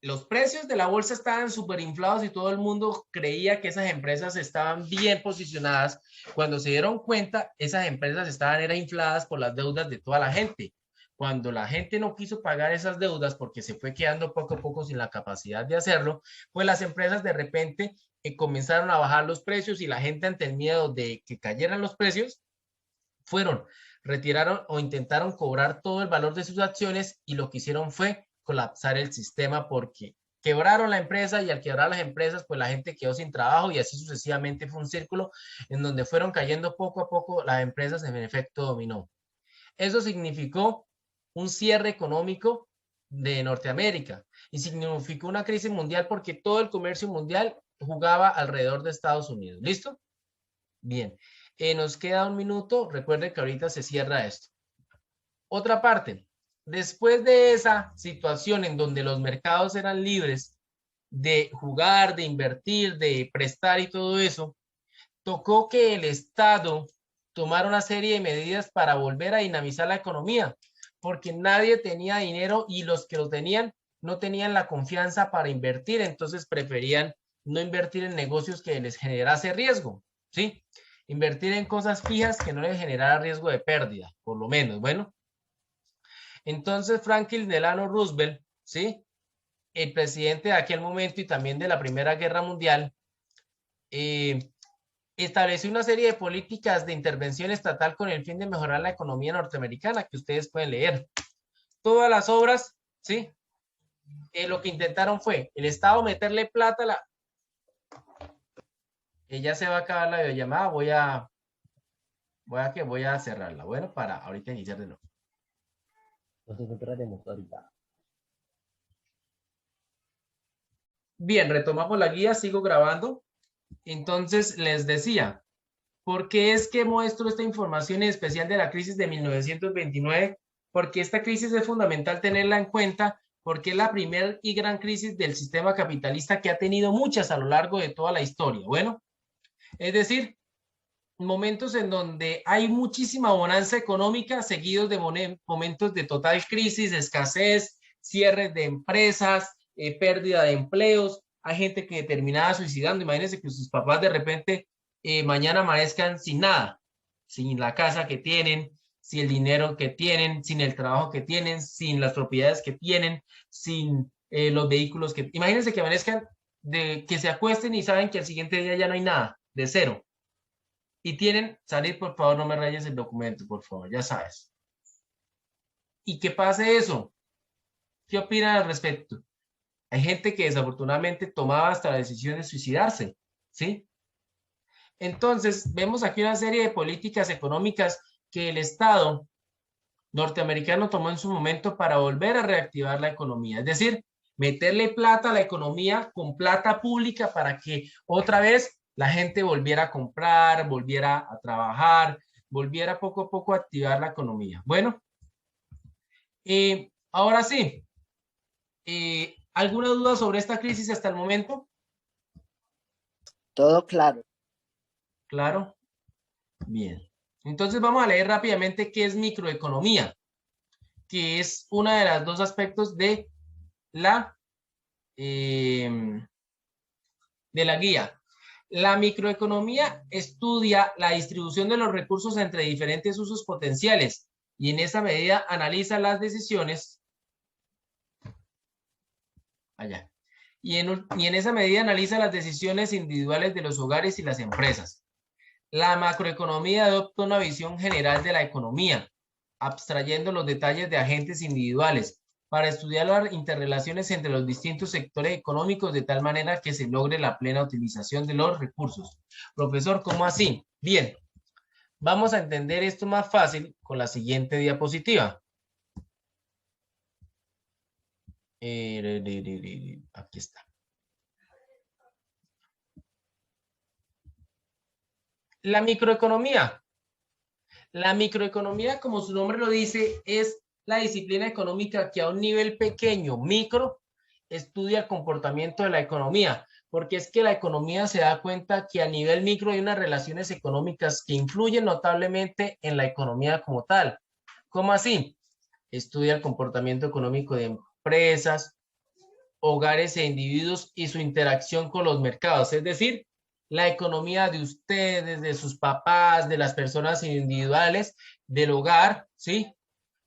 Los precios de la bolsa estaban súper inflados y todo el mundo creía que esas empresas estaban bien posicionadas. Cuando se dieron cuenta, esas empresas estaban infladas por las deudas de toda la gente. Cuando la gente no quiso pagar esas deudas porque se fue quedando poco a poco sin la capacidad de hacerlo, pues las empresas de repente comenzaron a bajar los precios y la gente ante el miedo de que cayeran los precios, retiraron o intentaron cobrar todo el valor de sus acciones y lo que hicieron fue colapsar el sistema porque quebraron la empresa y al quebrar las empresas, pues la gente quedó sin trabajo y así sucesivamente fue un círculo en donde fueron cayendo poco a poco las empresas en efecto dominó. Eso significó un cierre económico de Norteamérica y significó una crisis mundial porque todo el comercio mundial jugaba alrededor de Estados Unidos. ¿Listo? Bien. Nos queda un minuto. Recuerden que ahorita se cierra esto. Otra parte. Después de esa situación en donde los mercados eran libres de jugar, de invertir, de prestar y todo eso, tocó que el Estado tomara una serie de medidas para volver a dinamizar la economía, porque nadie tenía dinero y los que lo tenían no tenían la confianza para invertir, entonces preferían no invertir en negocios que les generase riesgo, ¿sí? Invertir en cosas fijas que no les generara riesgo de pérdida, por lo menos, bueno. Entonces Franklin Delano Roosevelt, ¿sí? El presidente de aquel momento y también de la Primera Guerra Mundial, estableció una serie de políticas de intervención estatal con el fin de mejorar la economía norteamericana, que ustedes pueden leer. Todas las obras, ¿sí? Lo que intentaron fue el Estado meterle plata a la... ya se va a acabar la videollamada, voy a cerrarla, bueno, para ahorita iniciar de nuevo. Nos encontraremos ahorita. Bien, retomamos la guía, sigo grabando. Entonces les decía, ¿por qué es que muestro esta información en especial de la crisis de 1929? Porque esta crisis es fundamental tenerla en cuenta porque es la primera y gran crisis del sistema capitalista que ha tenido muchas a lo largo de toda la historia. Bueno, es decir, momentos en donde hay muchísima bonanza económica seguidos de momentos de total crisis, escasez, cierres de empresas, pérdida de empleos. Hay gente que terminaba suicidando. Imagínense que sus papás de repente mañana amanezcan sin nada, sin la casa que tienen, sin el dinero que tienen, sin el trabajo que tienen, sin las propiedades que tienen, sin los vehículos que... Imagínense que amanezcan, que se acuesten y saben que al siguiente día ya no hay nada, de cero. Y tienen, salir, por favor, no me rayes el documento, por favor, ya sabes. ¿Y qué pase eso? ¿Qué opinan al respecto? Hay gente que desafortunadamente tomaba hasta la decisión de suicidarse, ¿sí? Entonces, vemos aquí una serie de políticas económicas que el Estado norteamericano tomó en su momento para volver a reactivar la economía. Es decir, meterle plata a la economía con plata pública para que otra vez la gente volviera a comprar, volviera a trabajar, volviera poco a poco a activar la economía. Bueno, ahora sí, ¿alguna duda sobre esta crisis hasta el momento? Todo claro. Claro. Bien. Entonces vamos a leer rápidamente qué es microeconomía, que es uno de los dos aspectos la, de la guía. La microeconomía estudia la distribución de los recursos entre diferentes usos potenciales y en esa medida analiza las decisiones. Allá. Y en esa medida analiza las decisiones individuales de los hogares y las empresas. La macroeconomía adopta una visión general de la economía, abstrayendo los detalles de agentes individuales, para estudiar las interrelaciones entre los distintos sectores económicos de tal manera que se logre la plena utilización de los recursos. Profesor, ¿cómo así? Bien, vamos a entender esto más fácil con la siguiente diapositiva. Aquí está. La microeconomía. La microeconomía, como su nombre lo dice, es la disciplina económica que a un nivel pequeño, micro, estudia el comportamiento de la economía, porque es que la economía se da cuenta que a nivel micro hay unas relaciones económicas que influyen notablemente en la economía como tal. ¿Cómo así? Estudia el comportamiento económico de empresas, hogares e individuos y su interacción con los mercados, es decir, la economía de ustedes, de sus papás, de las personas individuales, del hogar, ¿sí?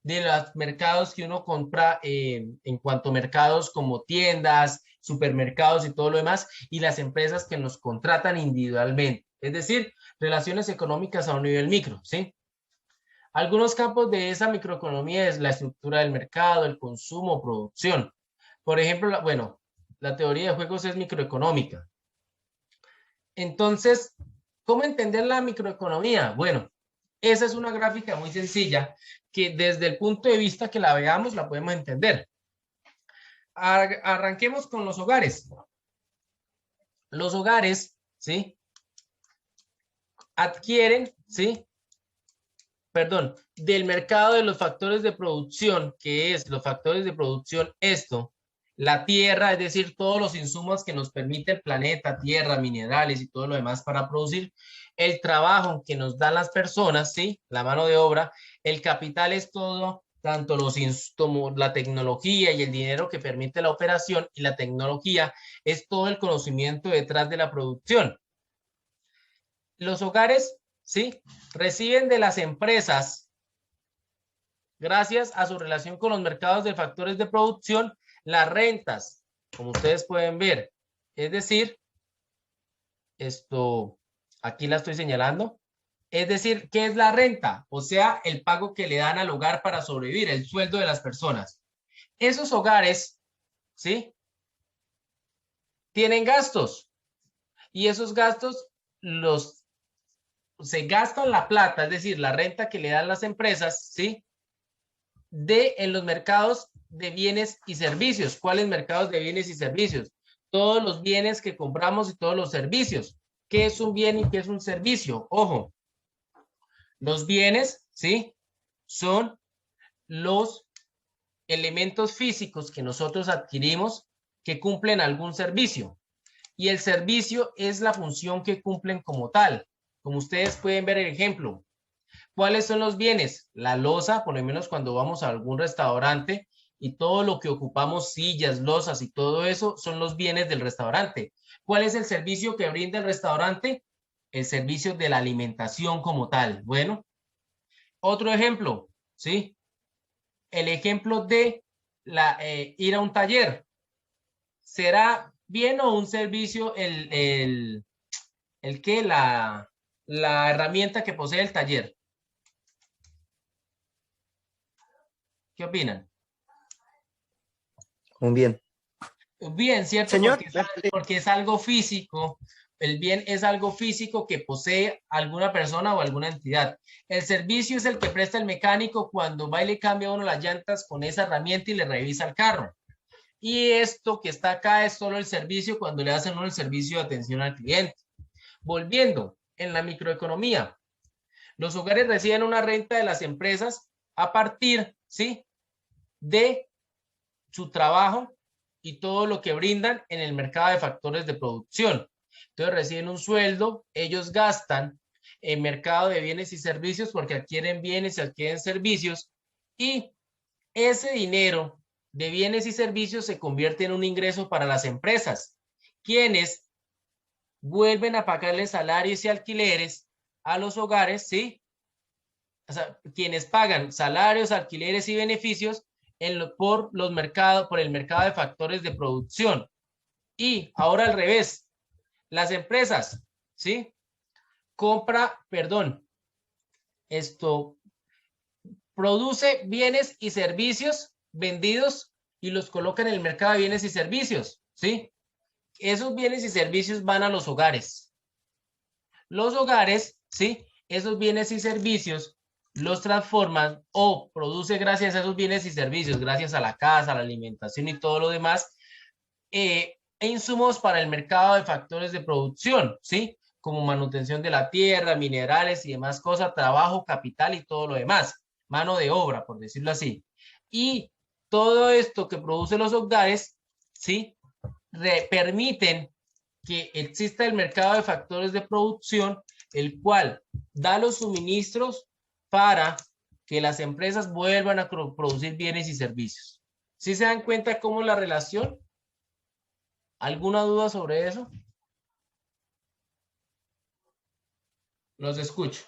De los mercados que uno compra en cuanto a mercados como tiendas, supermercados y todo lo demás, y las empresas que nos contratan individualmente, es decir, relaciones económicas a un nivel micro, ¿sí? Algunos campos de esa microeconomía es la estructura del mercado, el consumo, producción. Por ejemplo, bueno, la teoría de juegos es microeconómica. Entonces, ¿cómo entender la microeconomía? Bueno, esa es una gráfica muy sencilla que desde el punto de vista que la veamos la podemos entender. Arranquemos con los hogares. Los hogares, ¿sí? Adquieren, ¿sí? Perdón, del mercado de los factores de producción, que es los factores de producción, la tierra, es decir, todos los insumos que nos permite el planeta, tierra, minerales y todo lo demás para producir, el trabajo que nos dan las personas, ¿sí? La mano de obra, el capital es todo, tanto como la tecnología y el dinero que permite la operación, y la tecnología es todo el conocimiento detrás de la producción. Los hogares, ¿sí? Reciben de las empresas, gracias a su relación con los mercados de factores de producción, las rentas, como ustedes pueden ver. Es decir, aquí la estoy señalando. Es decir, ¿qué es la renta? O sea, el pago que le dan al hogar para sobrevivir, el sueldo de las personas. Esos hogares, ¿sí? Tienen gastos. Y esos gastos se gastan la plata, es decir, la renta que le dan las empresas, ¿sí? En los mercados de bienes y servicios. ¿Cuáles mercados de bienes y servicios? Todos los bienes que compramos y todos los servicios. ¿Qué es un bien y qué es un servicio? Ojo, los bienes, ¿sí? Son los elementos físicos que nosotros adquirimos que cumplen algún servicio. Y el servicio es la función que cumplen como tal. Como ustedes pueden ver el ejemplo. ¿Cuáles son los bienes? La loza, por lo menos cuando vamos a algún restaurante, y todo lo que ocupamos, sillas, losas y todo eso, son los bienes del restaurante. ¿Cuál es el servicio que brinda el restaurante? El servicio de la alimentación como tal. Bueno, otro ejemplo, ¿sí? El ejemplo de ir a un taller. ¿Será bien o un servicio la herramienta que posee el taller? ¿Qué opinan? Un bien. Bien, ¿cierto? Señor, Porque es algo físico. El bien es algo físico que posee alguna persona o alguna entidad. El servicio es el que presta el mecánico cuando va y le cambia a uno las llantas con esa herramienta y le revisa el carro. Y esto que está acá es solo el servicio cuando le hacen uno el servicio de atención al cliente. Volviendo, en la microeconomía, los hogares reciben una renta de las empresas a partir, ¿sí? De su trabajo y todo lo que brindan en el mercado de factores de producción. Entonces reciben un sueldo, ellos gastan, el mercado de bienes y servicios porque adquieren bienes y adquieren servicios, y ese dinero de bienes y servicios se convierte en un ingreso para las empresas, quienes vuelven a pagarle salarios y alquileres a los hogares, ¿sí? O sea, quienes pagan salarios, alquileres y beneficios por el mercado de factores de producción. Y ahora al revés, las empresas, ¿sí? Produce bienes y servicios vendidos y los coloca en el mercado de bienes y servicios, ¿sí? Esos bienes y servicios van a los hogares. Los hogares, ¿sí? Esos bienes y servicios los transforman o produce gracias a esos bienes y servicios, gracias a la casa, a la alimentación y todo lo demás, insumos para el mercado de factores de producción, ¿sí? Como manutención de la tierra, minerales y demás cosas, trabajo, capital y todo lo demás, mano de obra, por decirlo así. Y todo esto que producen los hogares, ¿sí? Permiten que exista el mercado de factores de producción, el cual da los suministros para que las empresas vuelvan a producir bienes y servicios. ¿Sí se dan cuenta cómo es la relación? ¿Alguna duda sobre eso? Los escucho.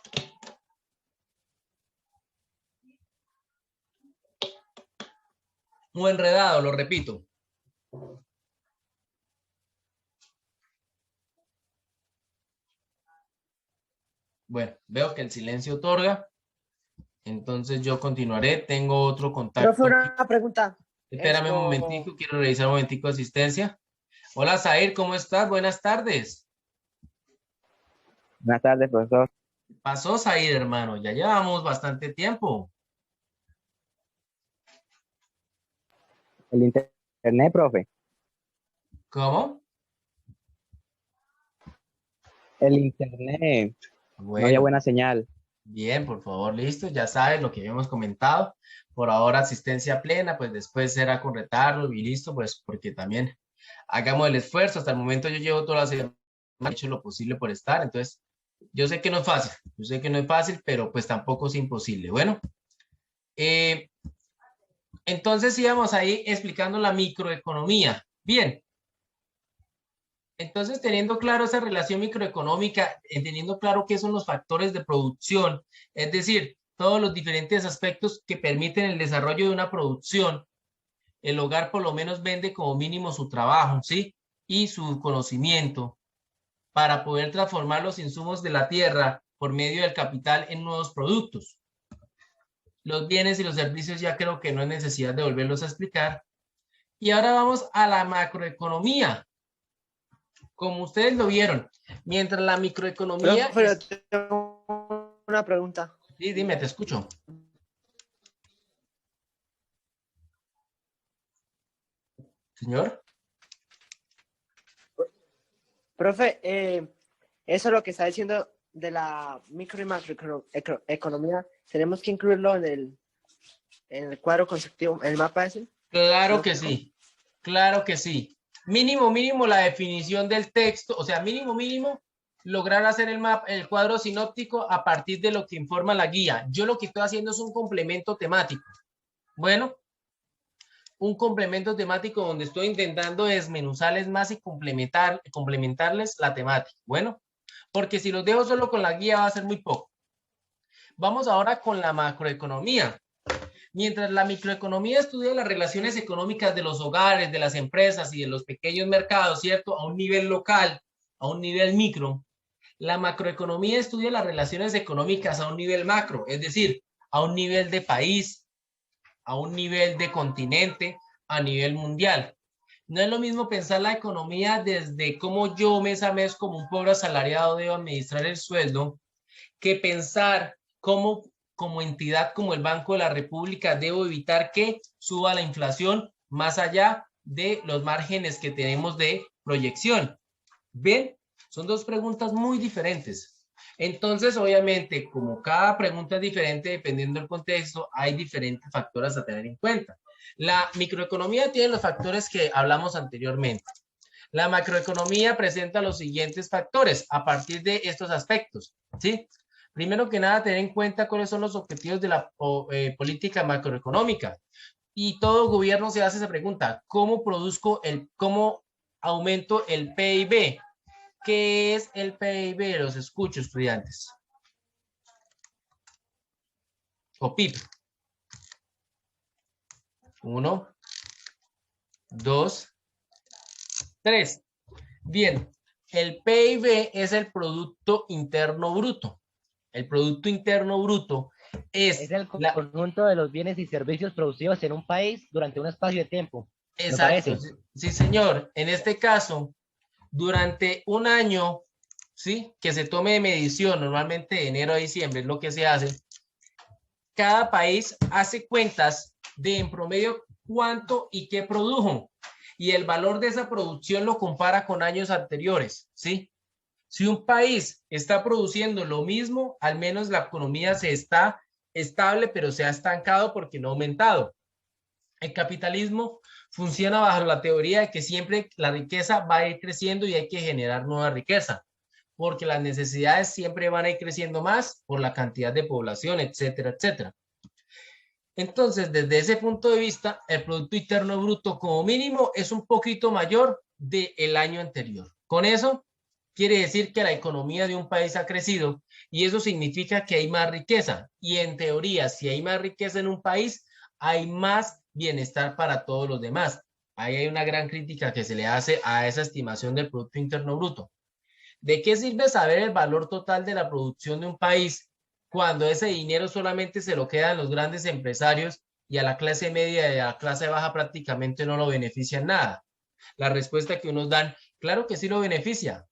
Muy enredado, lo repito. Bueno, veo que el silencio otorga. Entonces yo continuaré. Tengo otro contacto. Profe, una pregunta. Espérame un momentico, quiero revisar un momentico de asistencia. Hola, Zair, ¿cómo estás? Buenas tardes. Buenas tardes, profesor. ¿Qué pasó, Zair, hermano? Ya llevamos bastante tiempo. El internet, profe. ¿Cómo? El internet. No había Bueno, buena señal. bien, por favor, listo. Ya sabes lo que habíamos comentado. Por ahora asistencia plena, pues después será con retardo y listo, pues porque también hagamos el esfuerzo. Hasta el momento yo llevo toda la semana, he hecho lo posible por estar. Entonces, yo sé que no es fácil, yo sé que no es fácil, pero pues tampoco es imposible. Bueno, entonces íbamos ahí explicando la microeconomía. Bien. Entonces, teniendo claro esa relación microeconómica, teniendo claro qué son los factores de producción, es decir, todos los diferentes aspectos que permiten el desarrollo de una producción, el hogar por lo menos vende como mínimo su trabajo, ¿sí? Y su conocimiento para poder transformar los insumos de la tierra por medio del capital en nuevos productos. Los bienes y los servicios ya creo que no hay necesidad de volverlos a explicar. Y ahora vamos a la macroeconomía. Como ustedes lo vieron, mientras la microeconomía... Pero tengo una pregunta. Sí, dime, te escucho. Señor. Profe, Eso es lo que está diciendo de la micro y macroeconomía. ¿Tenemos que incluirlo en el cuadro conceptual, en el mapa ese? Claro que sí, claro que sí. Mínimo la definición del texto, o sea, mínimo lograr hacer el cuadro sinóptico a partir de lo que informa la guía. Yo lo que estoy haciendo es un complemento temático. Bueno, un complemento temático donde estoy intentando desmenuzarles más y complementarles la temática. Bueno, porque si los dejo solo con la guía va a ser muy poco. Vamos ahora con la macroeconomía. Mientras la microeconomía estudia las relaciones económicas de los hogares, de las empresas y de los pequeños mercados, ¿cierto? A un nivel local, a un nivel micro. La macroeconomía estudia las relaciones económicas a un nivel macro, es decir, a un nivel de país, a un nivel de continente, a nivel mundial. No es lo mismo pensar la economía desde cómo yo mes a mes como un pobre asalariado debo administrar el sueldo, que pensar cómo como entidad como el Banco de la República debo evitar que suba la inflación más allá de los márgenes que tenemos de proyección. ¿Ven? Son dos preguntas muy diferentes. Entonces, obviamente, como cada pregunta es diferente, dependiendo del contexto, hay diferentes factores a tener en cuenta. La microeconomía tiene los factores que hablamos anteriormente. La macroeconomía presenta los siguientes factores a partir de estos aspectos, ¿sí? Primero que nada, tener en cuenta cuáles son los objetivos de la política macroeconómica. Y todo gobierno se hace esa pregunta, ¿cómo aumento el PIB? ¿Qué es el PIB? Los escucho, estudiantes. O PIB. 1, 2, 3. Bien, el PIB es el Producto Interno Bruto. El Producto Interno Bruto Es el conjunto de los bienes y servicios producidos en un país durante un espacio de tiempo. Exacto, sí, señor. En este caso, durante un año, ¿sí? Que se tome de medición, normalmente de enero a diciembre es lo que se hace. Cada país hace cuentas de en promedio cuánto y qué produjo. Y el valor de esa producción lo compara con años anteriores, ¿sí? Si un país está produciendo lo mismo, al menos la economía se está estable, pero se ha estancado porque no ha aumentado. El capitalismo funciona bajo la teoría de que siempre la riqueza va a ir creciendo y hay que generar nueva riqueza, porque las necesidades siempre van a ir creciendo más por la cantidad de población, etcétera, etcétera. Entonces, desde ese punto de vista, el Producto Interno Bruto como mínimo es un poquito mayor del año anterior. Con eso, quiere decir que la economía de un país ha crecido y eso significa que hay más riqueza. Y en teoría, si hay más riqueza en un país, hay más bienestar para todos los demás. Ahí hay una gran crítica que se le hace a esa estimación del Producto Interno Bruto. ¿De qué sirve saber el valor total de la producción de un país cuando ese dinero solamente se lo quedan los grandes empresarios y a la clase media y a la clase baja prácticamente no lo benefician nada? La respuesta que unos dan, claro que sí lo beneficia.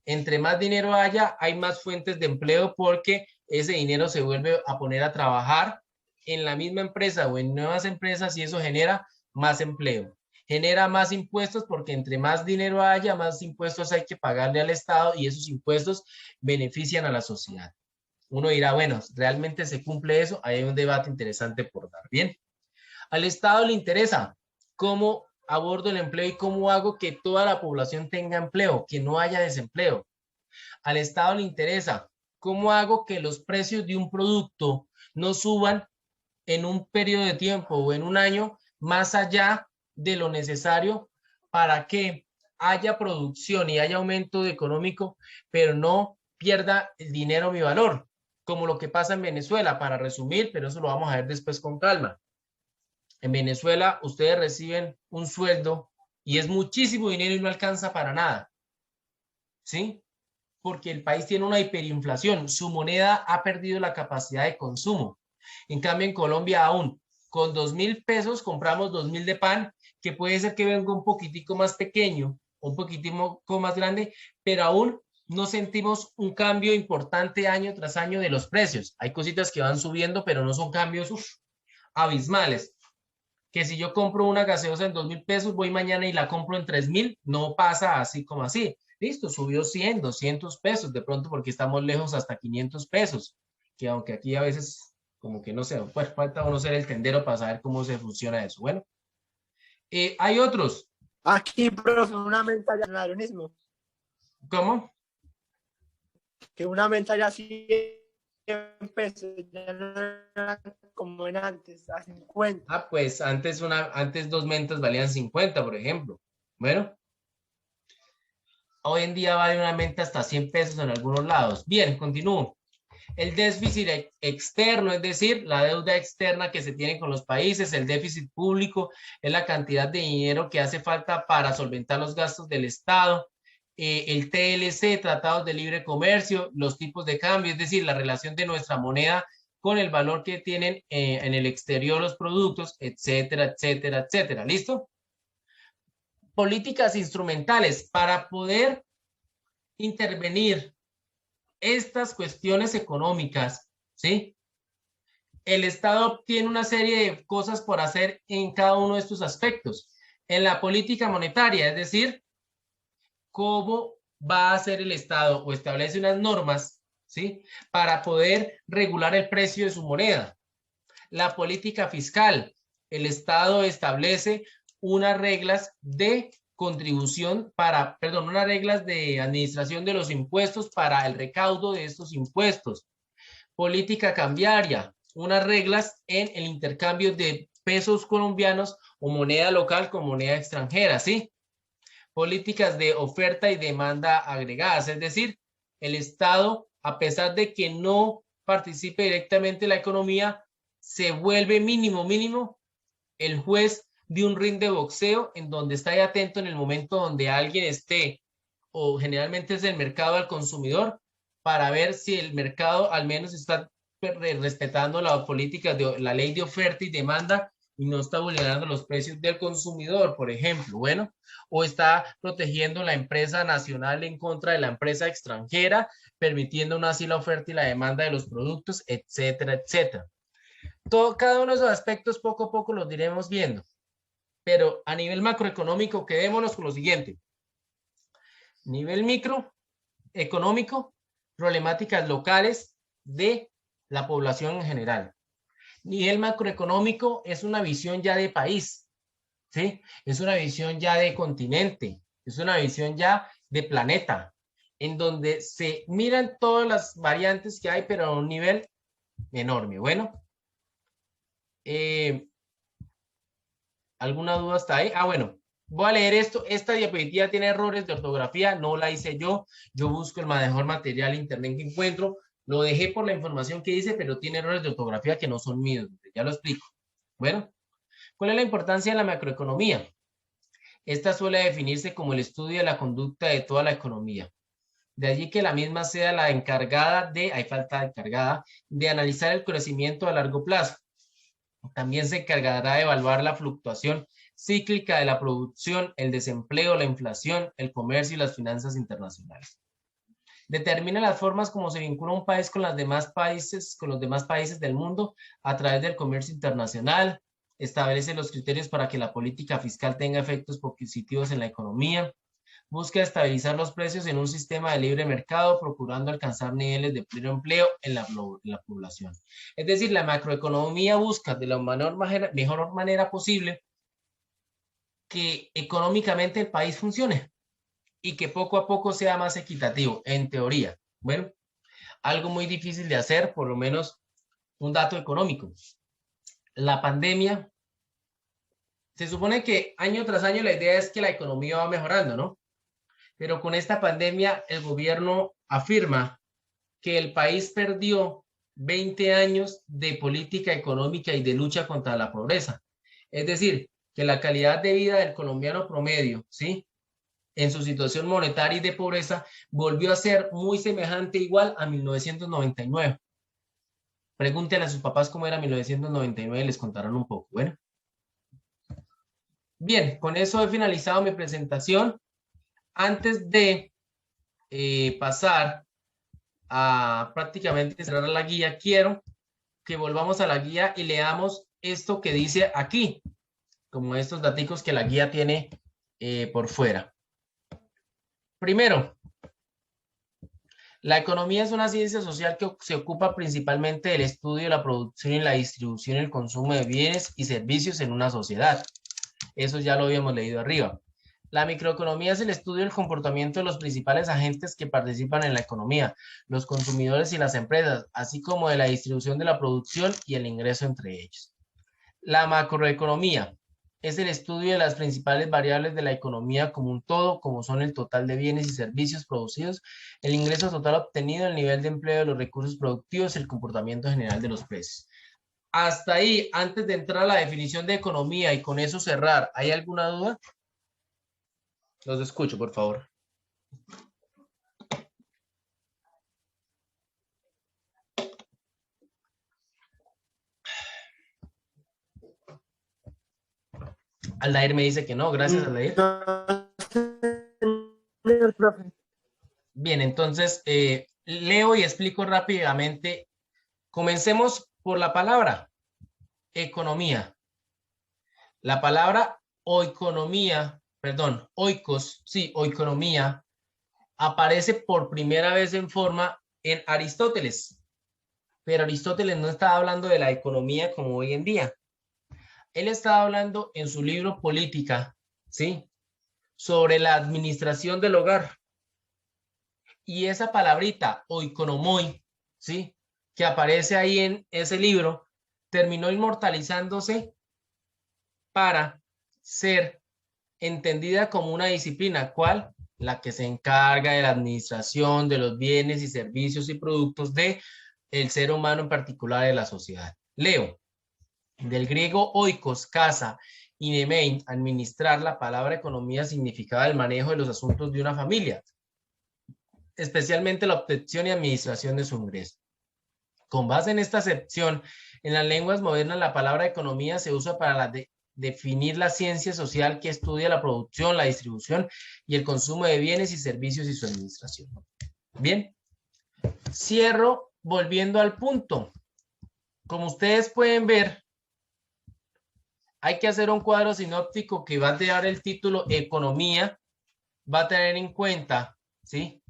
Entre más dinero haya, hay más fuentes de empleo porque ese dinero se vuelve a poner a trabajar en la misma empresa o en nuevas empresas y eso genera más empleo. Genera más impuestos porque entre más dinero haya, más impuestos hay que pagarle al Estado y esos impuestos benefician a la sociedad. Uno dirá, bueno, ¿realmente se cumple eso? Hay un debate interesante por dar. Bien. Al Estado le interesa cómo abordo el empleo y cómo hago que toda la población tenga empleo, que no haya desempleo. Al Estado le interesa cómo hago que los precios de un producto no suban en un periodo de tiempo o en un año más allá de lo necesario para que haya producción y haya aumento económico, pero no pierda el dinero mi valor, como lo que pasa en Venezuela, para resumir, pero eso lo vamos a ver después con calma. En Venezuela ustedes reciben un sueldo y es muchísimo dinero y no alcanza para nada, ¿sí? Porque el país tiene una hiperinflación, su moneda ha perdido la capacidad de consumo. En cambio, en Colombia aún, con 2.000 pesos compramos 2.000 de pan, que puede ser que venga un poquitico más pequeño, un poquitico más grande, pero aún no sentimos un cambio importante año tras año de los precios. Hay cositas que van subiendo, pero no son cambios abismales. Que si yo compro una gaseosa en 2.000 pesos, voy mañana y la compro en 3.000, no pasa así como así. Listo, subió 100, 200 pesos, de pronto porque estamos lejos hasta 500 pesos, que aunque aquí a veces como que no sé, pues falta uno ser el tendero para saber cómo se funciona eso. Bueno, hay otros. Aquí, profe, una menta ya no es lo mismo. ¿Cómo? Que una menta ya 100 pesos, ya no era como en antes, a 50. Ah, pues antes 2 mentas valían 50, por ejemplo. Bueno. Hoy en día vale una menta hasta 100 pesos en algunos lados. Bien, continúo. El déficit externo, es decir, la deuda externa que se tiene con los países, el déficit público, es la cantidad de dinero que hace falta para solventar los gastos del Estado. El TLC, tratados de libre comercio, los tipos de cambio, es decir, la relación de nuestra moneda con el valor que tienen en el exterior los productos, etcétera, etcétera, etcétera. ¿Listo? Políticas instrumentales para poder intervenir estas cuestiones económicas, ¿sí? El Estado tiene una serie de cosas por hacer en cada uno de estos aspectos. En la política monetaria, es decir, cómo va a hacer el Estado o establece unas normas, ¿sí? Para poder regular el precio de su moneda. La política fiscal, el Estado establece unas reglas de contribución para, perdón, unas reglas de administración de los impuestos para el recaudo de estos impuestos. Política cambiaria, unas reglas en el intercambio de pesos colombianos o moneda local con moneda extranjera, ¿sí? Políticas de oferta y demanda agregadas, es decir, el Estado, a pesar de que no participe directamente en la economía, se vuelve mínimo el juez de un ring de boxeo en donde está ahí atento en el momento donde alguien esté, o generalmente es el mercado al consumidor, para ver si el mercado al menos está respetando las políticas de la ley de oferta y demanda y no está vulnerando los precios del consumidor, por ejemplo, bueno, o está protegiendo la empresa nacional en contra de la empresa extranjera, permitiendo aún así la oferta y la demanda de los productos, etcétera, etcétera. Cada uno de esos aspectos poco a poco los iremos viendo, pero a nivel macroeconómico quedémonos con lo siguiente. Nivel microeconómico, problemáticas locales de la población en general. Nivel macroeconómico es una visión ya de país, ¿sí? Es una visión ya de continente, es una visión ya de planeta, en donde se miran todas las variantes que hay, pero a un nivel enorme. Bueno, ¿alguna duda hasta ahí? Bueno, voy a leer esto. Esta diapositiva tiene errores de ortografía, no la hice yo busco el mejor material en internet que encuentro. Lo dejé por la información que dice, pero tiene errores de ortografía que no son míos. Ya lo explico. Bueno, ¿cuál es la importancia de la macroeconomía? Esta suele definirse como el estudio de la conducta de toda la economía. De allí que la misma sea la encargada de, hay falta de encargada, de analizar el crecimiento a largo plazo. También se encargará de evaluar la fluctuación cíclica de la producción, el desempleo, la inflación, el comercio y las finanzas internacionales. Determina las formas como se vincula un país con los demás países del mundo a través del comercio internacional. Establece los criterios para que la política fiscal tenga efectos positivos en la economía. Busca estabilizar los precios en un sistema de libre mercado, procurando alcanzar niveles de pleno empleo en la población. Es decir, la macroeconomía busca de la mejor manera posible que económicamente el país funcione y que poco a poco sea más equitativo, en teoría. Bueno, algo muy difícil de hacer, por lo menos un dato económico. La pandemia, se supone que año tras año la idea es que la economía va mejorando, ¿no? Pero con esta pandemia el gobierno afirma que el país perdió 20 años de política económica y de lucha contra la pobreza. Es decir, que la calidad de vida del colombiano promedio, ¿sí?, en su situación monetaria y de pobreza, volvió a ser muy semejante, igual a 1999. Pregúntenle a sus papás cómo era 1999 y les contarán un poco. Bueno. Bien, con eso he finalizado mi presentación. Antes de pasar a prácticamente cerrar la guía, quiero que volvamos a la guía y leamos esto que dice aquí, como estos daticos que la guía tiene por fuera. Primero, la economía es una ciencia social que se ocupa principalmente del estudio de la producción y la distribución y el consumo de bienes y servicios en una sociedad. Eso ya lo habíamos leído arriba. La microeconomía es el estudio del comportamiento de los principales agentes que participan en la economía, los consumidores y las empresas, así como de la distribución de la producción y el ingreso entre ellos. La macroeconomía es el estudio de las principales variables de la economía como un todo, como son el total de bienes y servicios producidos, el ingreso total obtenido, el nivel de empleo de los recursos productivos, el comportamiento general de los precios. Hasta ahí, antes de entrar a la definición de economía y con eso cerrar, ¿hay alguna duda? Los escucho, por favor. Aldair me dice que no. Gracias, Aldair. Bien, entonces leo y explico rápidamente. Comencemos por la palabra economía. La palabra oikonomía, perdón, oikos, sí, oikonomía, aparece por primera vez en forma en Aristóteles. Pero Aristóteles no estaba hablando de la economía como hoy en día. Él estaba hablando en su libro Política, ¿sí?, sobre la administración del hogar. Y esa palabrita, oikonomoi, ¿sí?, que aparece ahí en ese libro, terminó inmortalizándose para ser entendida como una disciplina. ¿Cuál? La que se encarga de la administración de los bienes y servicios y productos de el ser humano, en particular de la sociedad. Leo, del griego oikos, casa, y nemein, administrar. La palabra economía significaba el manejo de los asuntos de una familia, especialmente la obtención y administración de su ingreso. Con base en esta acepción, en las lenguas modernas la palabra economía se usa para definir la ciencia social que estudia la producción, la distribución y el consumo de bienes y servicios y su administración. Bien, cierro volviendo al punto. Como ustedes pueden ver, hay que hacer un cuadro sinóptico que va a dar el título Economía, va a tener en cuenta, ¿sí?,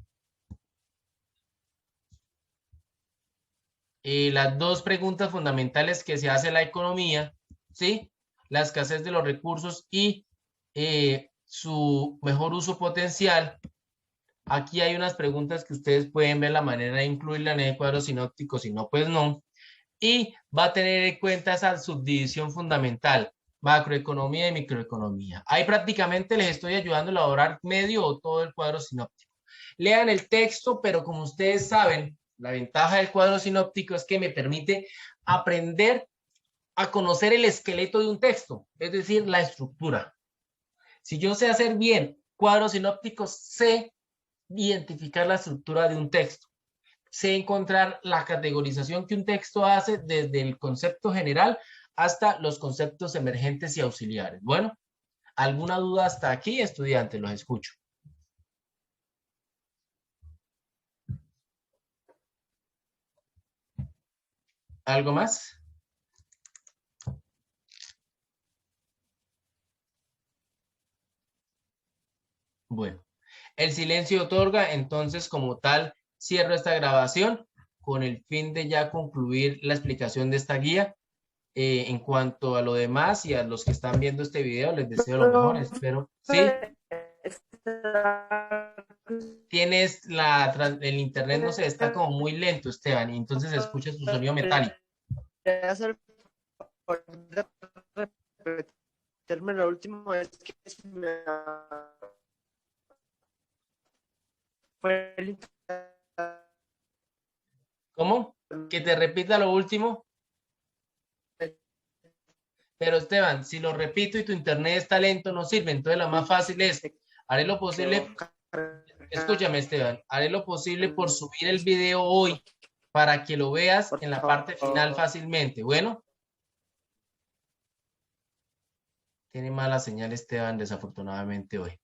las dos preguntas fundamentales que se hace la economía, ¿sí?, la escasez de los recursos y su mejor uso potencial. Aquí hay unas preguntas que ustedes pueden ver la manera de incluirla en el cuadro sinóptico, si no, pues no. Y va a tener en cuenta esa subdivisión fundamental, macroeconomía y microeconomía. Ahí prácticamente les estoy ayudando a elaborar medio o todo el cuadro sinóptico. Lean el texto, pero como ustedes saben, la ventaja del cuadro sinóptico es que me permite aprender a conocer el esqueleto de un texto, es decir, la estructura. Si yo sé hacer bien cuadros sinópticos, sé identificar la estructura de un texto, sé encontrar la categorización que un texto hace desde el concepto general hasta los conceptos emergentes y auxiliares. Bueno, ¿alguna duda hasta aquí, estudiantes? Los escucho. ¿Algo más? Bueno, el silencio otorga, entonces como tal cierro esta grabación con el fin de ya concluir la explicación de esta guía. En cuanto a lo demás y a los que están viendo este video, les deseo lo mejor, espero. ¿Sí? Tienes el internet, no sé, está como muy lento, Esteban, y entonces escuchas tu sonido metálico. Repetirme lo último, es que ¿Cómo? ¿Que te repita lo último? Pero Esteban, si lo repito y tu internet está lento, no sirve. Entonces lo más fácil es, haré lo posible, escúchame Esteban, haré lo posible por subir el video hoy para que lo veas en la parte final fácilmente. Bueno. Tiene mala señal Esteban, desafortunadamente hoy.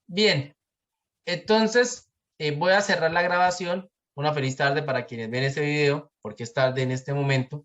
Bien, entonces voy a cerrar la grabación. Una feliz tarde para quienes ven este video, porque es tarde en este momento.